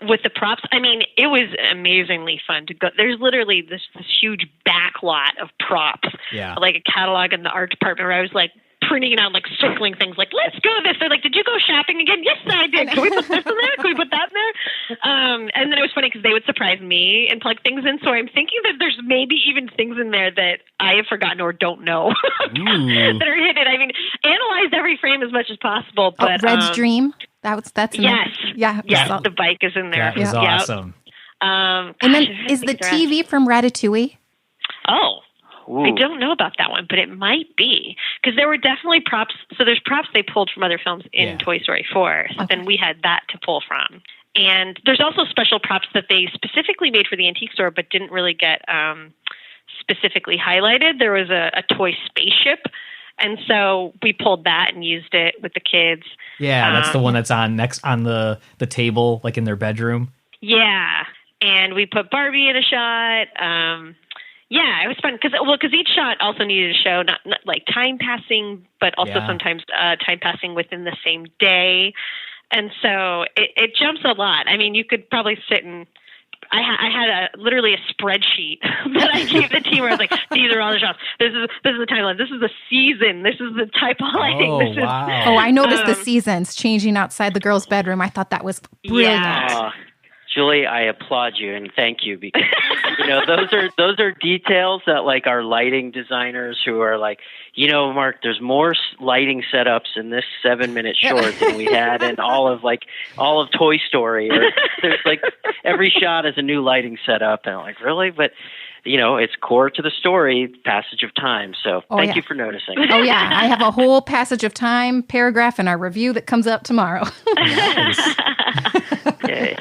With the props, it was amazingly fun to go. There's literally this huge back lot of props, like a catalog in the art department where I was like, printing it out, like circling things, like, let's go this. They're like, did you go shopping again? Yes, I did. Can we put this in there? Can we put that in there? And then it was funny because they would surprise me and plug things in. So I'm thinking that there's maybe even things in there that I have forgotten or don't know that are hidden. I mean, analyze every frame as much as possible. But Red's Dream. That's yes, yeah. The bike is in there. That was awesome. And then is the TV from Ratatouille? Oh. Ooh. I don't know about that one, but it might be because there were definitely props. So there's props they pulled from other films in Toy Story 4. So then we had that to pull from. And there's also special props that they specifically made for the antique store, but didn't really get specifically highlighted. There was a toy spaceship. And so we pulled that and used it with the kids. Yeah, that's the one that's on the table, like in their bedroom. Yeah. And we put Barbie in a shot. Yeah, it was fun because each shot also needed to show not like time passing, but also sometimes time passing within the same day, and so it jumps a lot. I mean, you could probably sit and I had literally a spreadsheet that I gave the team where I was like, these are all the shots. This is the timeline. This is the season. This is the type of lighting. Wow. I noticed the seasons changing outside the girls' bedroom. I thought that was brilliant. Yeah. Julie, I applaud you and thank you because those are details that like our lighting designers who are like, Mark, there's more lighting setups in this 7-minute short than we had in all of Toy Story. Or there's like every shot is a new lighting setup, and I'm like, really? But it's core to the story, passage of time. So thank you for noticing. Oh yeah, I have a whole passage of time paragraph in our review that comes up tomorrow. Okay.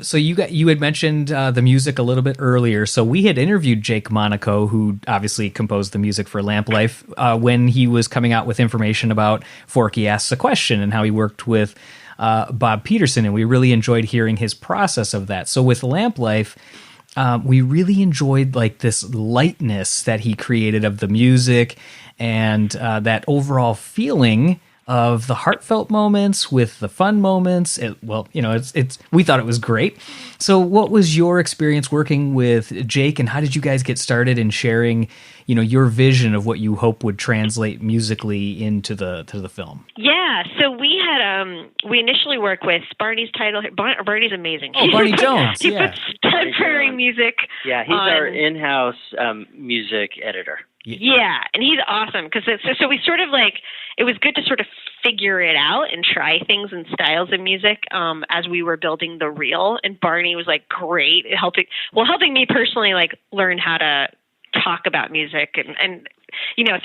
So you had mentioned the music a little bit earlier. So we had interviewed Jake Monaco, who obviously composed the music for Lamp Life, when he was coming out with information about Forky Asks a Question and how he worked with Bob Peterson, and we really enjoyed hearing his process of that. So with Lamp Life, we really enjoyed like this lightness that he created of the music and that overall feeling of the heartfelt moments with the fun moments. We thought it was great. So what was your experience working with Jake, and how did you guys get started in sharing, your vision of what you hope would translate musically into the film? Yeah, so we had we initially worked with Barney's title. Barney's amazing. Oh, Barney Jones. He puts temporary music. Yeah, he's our in-house music editor. Yeah, and he's awesome because so we sort of like it was good to sort of figure it out and try things and styles of music as we were building the reel. And Barney was like great at helping me personally like learn how to talk about music and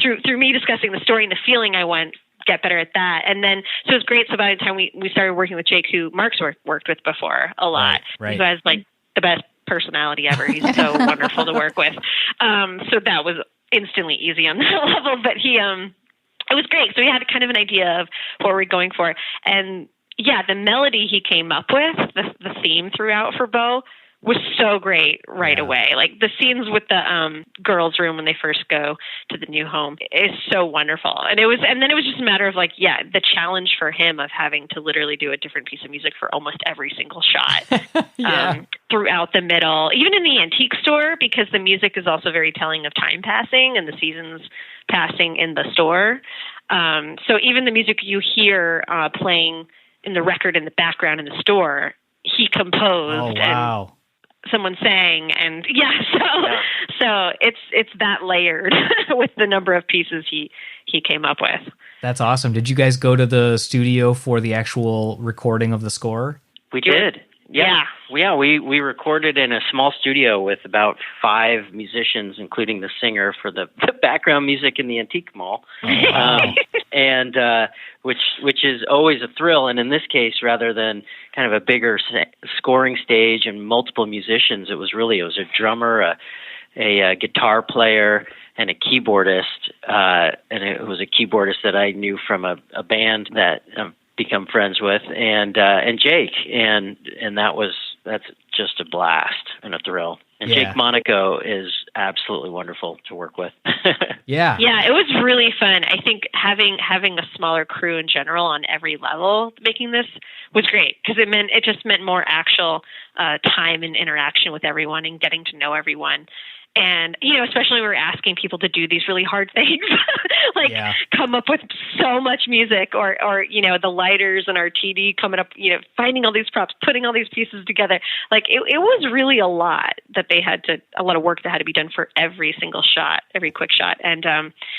through me discussing the story and the feeling I want get better at that. And then so it was great. So by the time we started working with Jake, who Mark's worked with before a lot, right. He has like the best personality ever. He's so wonderful to work with. So that was instantly easy on that level, but it was great. So we had kind of an idea of what we're going for. And yeah, the melody he came up with, the theme throughout for Bo was so great right away. Like the scenes with the girls' room when they first go to the new home is so wonderful. And then it was just a matter of like, the challenge for him of having to literally do a different piece of music for almost every single shot throughout the middle, even in the antique store, because the music is also very telling of time passing and the seasons passing in the store. So even the music you hear playing in the record in the background in the store, he composed. Oh, wow. And someone sang, and so it's that layered with the number of pieces he came up with. That's awesome. Did you guys go to the studio for the actual recording of the score? We did. Yeah. We recorded in a small studio with about 5 musicians, including the singer for the background music in the antique mall. Oh, wow. And which is always a thrill. And in this case, rather than kind of a bigger scoring stage and multiple musicians, it was a drummer, a guitar player, and a keyboardist. And it was a keyboardist that I knew from a band that become friends with, and Jake, and that's just a blast and a thrill. And Jake Monaco is absolutely wonderful to work with. Yeah, it was really fun. I think having a smaller crew in general on every level making this was great because it just meant more actual time and interaction with everyone and getting to know everyone. And, especially when we're asking people to do these really hard things, like come up with so much music or, the lighters and our TD coming up, finding all these props, putting all these pieces together. Like it was really a lot a lot of work that had to be done for every single shot, every quick shot. And,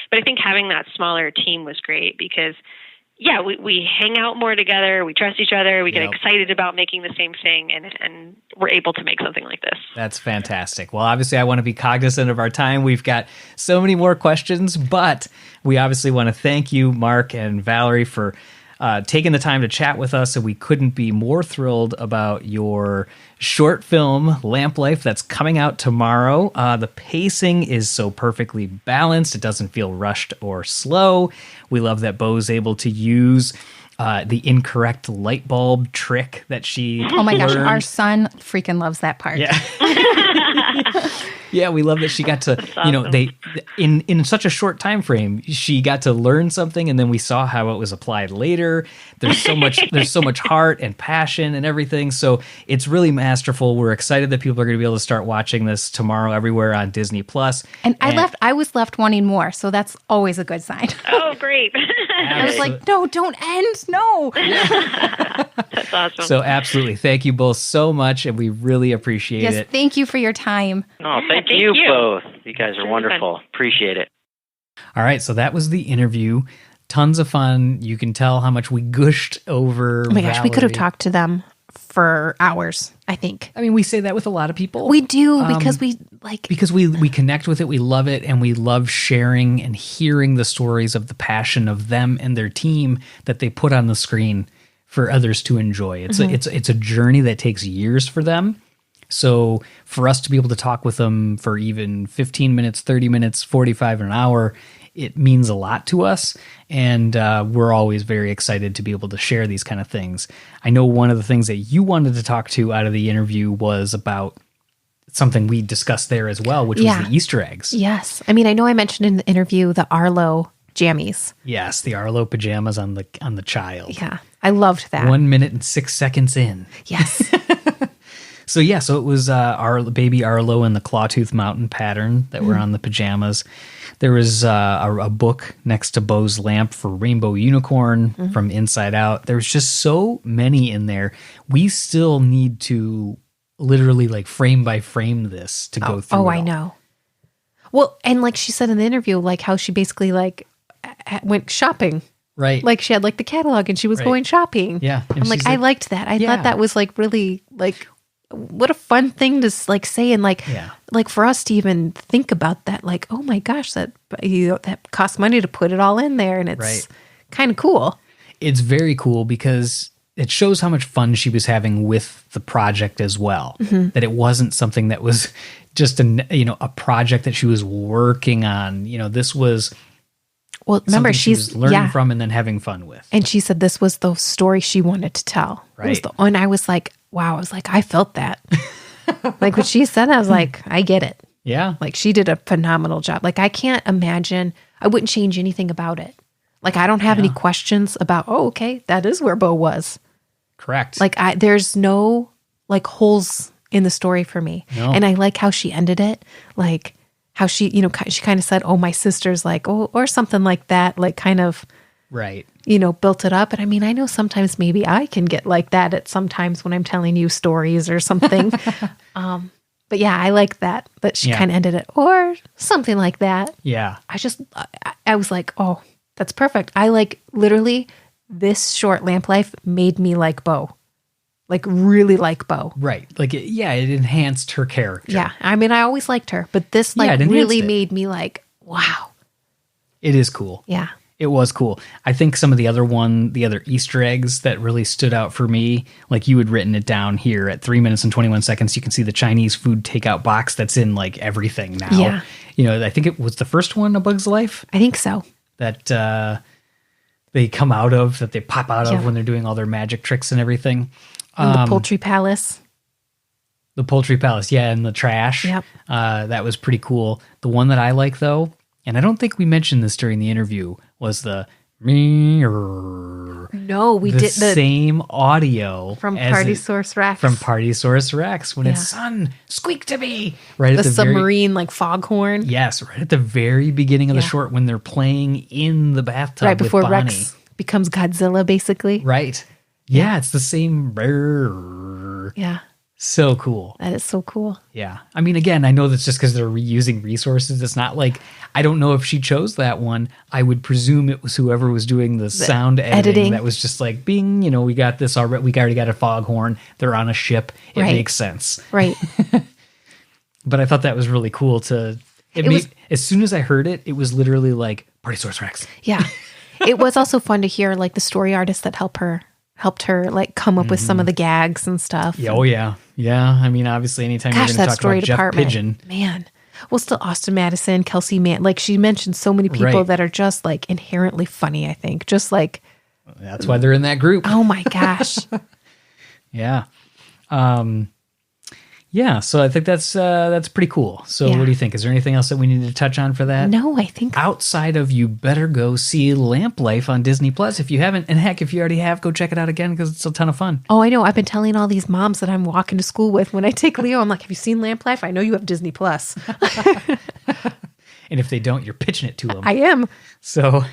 but I think having that smaller team was great because we hang out more together. We trust each other. We get excited about making the same thing, and we're able to make something like this. That's fantastic. Well, obviously, I want to be cognizant of our time. We've got so many more questions, but we obviously want to thank you, Marc and Valerie, for taking the time to chat with us, and we couldn't be more thrilled about your short film, Lamp Life, that's coming out tomorrow. The pacing is so perfectly balanced. It doesn't feel rushed or slow. We love that Bo's able to use the incorrect light bulb trick that she Oh my gosh, learned. our son freaking loves that part. Yeah. Yeah, we love that she got to, awesome. they in such a short time frame, she got to learn something, and then we saw how it was applied later. There's so much heart and passion and everything. So it's really masterful. We're excited that people are going to be able to start watching this tomorrow everywhere on Disney Plus. And I was left wanting more, so that's always a good sign. Oh, great. I was like, no, don't end. No. That's awesome. So absolutely. Thank you both so much, and we really appreciate Yes, it. thank you for your time. Oh, thank Thank you you. both. You guys are Really wonderful. fun. Appreciate it. All right, so that was the interview. Tons of fun. You can tell how much we gushed over Oh my gosh, we could have Valerie. talked to them for hours, I think. I mean, we say that with a lot of people. We do because we because we connect with it, we love it, and we love sharing and hearing the stories of the passion of them and their team that they put on the screen for others to enjoy. It's it's a journey that takes years for them. So for us to be able to talk with them for even 15 minutes, 30 minutes, 45, an hour, it means a lot to us. And we're always very excited to be able to share these kind of things. I know one of the things that you wanted to talk to out of the interview was about something we discussed there as well, which was the Easter eggs. yes. I mean, I know I mentioned in the interview the Arlo jammies. Yes, the Arlo pajamas on the child. Yeah, I loved that. 1 minute and 6 seconds in. Yes. So it was baby Arlo and the Clawtooth Mountain pattern that were on the pajamas. There was a book next to Bo's lamp for Rainbow Unicorn from Inside Out. There's just so many in there. We still need to literally like frame by frame this to go through. Oh, it I all. know. Well, and like she said in the interview, like how she basically like went shopping. Right. Like she had like the catalog and she was Right. going shopping. Yeah. And I'm like, she's I liked that. I Yeah. thought that was like really like what a fun thing to like say, and like Yeah. like for us to even think about that, like, oh my gosh, that that costs money to put it all in there, and it's Right. kind of cool. It's very cool because it shows how much fun she was having with the project as well. That it wasn't something that was just a project that she was working on. This was Well, remember something she she's was learning from and then having fun with. and she said this was the story she wanted to tell. It was Right. and I was like, wow, I was like, I felt that. Like what she said, I was like, I get it. Yeah. Like she did a phenomenal job. Like I can't imagine, I wouldn't change anything about it. Like I don't have any questions about, oh, okay, that is where Bo was. Correct. Like there's no like holes in the story for me. No. And I like how she ended it. Like how she, she kind of said, oh, my sister's like, oh, or something like that, like kind of, right. built it up. And I mean, I know sometimes maybe I can get like that at sometimes when I'm telling you stories or something. But yeah, I like that she kind of ended it or something like that. Yeah. I was like, oh, that's perfect. I like literally this short Lamp Life made me like Bo, like really like Bo. Right. Like, it enhanced her character. Yeah. I mean, I always liked her, but this it like enhanced really it. made me like, wow. It is cool. Yeah. It was cool. I think some of the other Easter eggs that really stood out for me, like you had written it down here at 3 minutes and 21 seconds, you can see the Chinese food takeout box that's in like everything now. Yeah. I think it was the first one, A Bug's Life, I think so. that they come out of, that they pop out of Yeah. when they're doing all their magic tricks and everything. And the Poultry Palace. The Poultry Palace, yeah, and the trash. Yep. That was pretty cool. The one that I like, though, and I don't think we mentioned this during the interview, was the No, we the did the same audio from as Party it- Source Rex. From Party Source Rex when it's son, squeak to me. Right the at the submarine like foghorn. yes, right at the very beginning of the short when they're playing in the bathtub Right before with Bonnie. Rex becomes Godzilla, basically. Right. Yeah, it's the same. Yeah, So cool. that is so cool. Yeah. I mean, again, I know that's just because they're reusing resources. It's not like, I don't know if she chose that one. I would presume it was whoever was doing the sound editing that was just like, bing, we got this already. We already got a foghorn. They're on a ship. It Right. makes sense. Right. But I thought that was really cool to, as soon as I heard it, it was literally like Party Source Rex. Yeah. It was also fun to hear like the story artists that helped her like come up with some of the gags and stuff. Yeah, oh yeah. Yeah. I mean, obviously anytime Gosh, you're going that to talk story about Jeff department, Pigeon. man. Well, still Austin Madison, Kelsey Mann. Like she mentioned so many people Right. that are just like inherently funny, I think. Just like, That's why they're in that group. oh my gosh. Yeah. Yeah, so I think that's pretty cool. So Yeah. what do you think? Is there anything else that we need to touch on for that? No, I think Outside of you better go see Lamp Life on Disney Plus if you haven't. And heck, if you already have, go check it out again because it's a ton of fun. Oh, I know. I've been telling all these moms that I'm walking to school with when I take Leo, I'm like, have you seen Lamp Life? I know you have Disney Plus. And if they don't, you're pitching it to them. I am. So,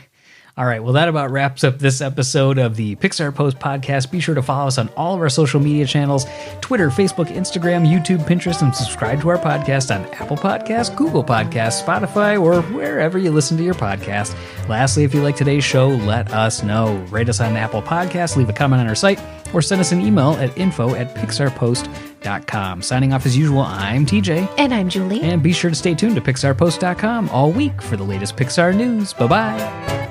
all right. Well, that about wraps up this episode of the Pixar Post Podcast. Be sure to follow us on all of our social media channels, Twitter, Facebook, Instagram, YouTube, Pinterest, and subscribe to our podcast on Apple Podcasts, Google Podcasts, Spotify, or wherever you listen to your podcast. Lastly, if you like today's show, let us know. Rate us on Apple Podcasts, leave a comment on our site, or send us an email at info@pixarpost.com. Signing off as usual, I'm TJ. And I'm Julie. And be sure to stay tuned to pixarpost.com all week for the latest Pixar news. Bye-bye.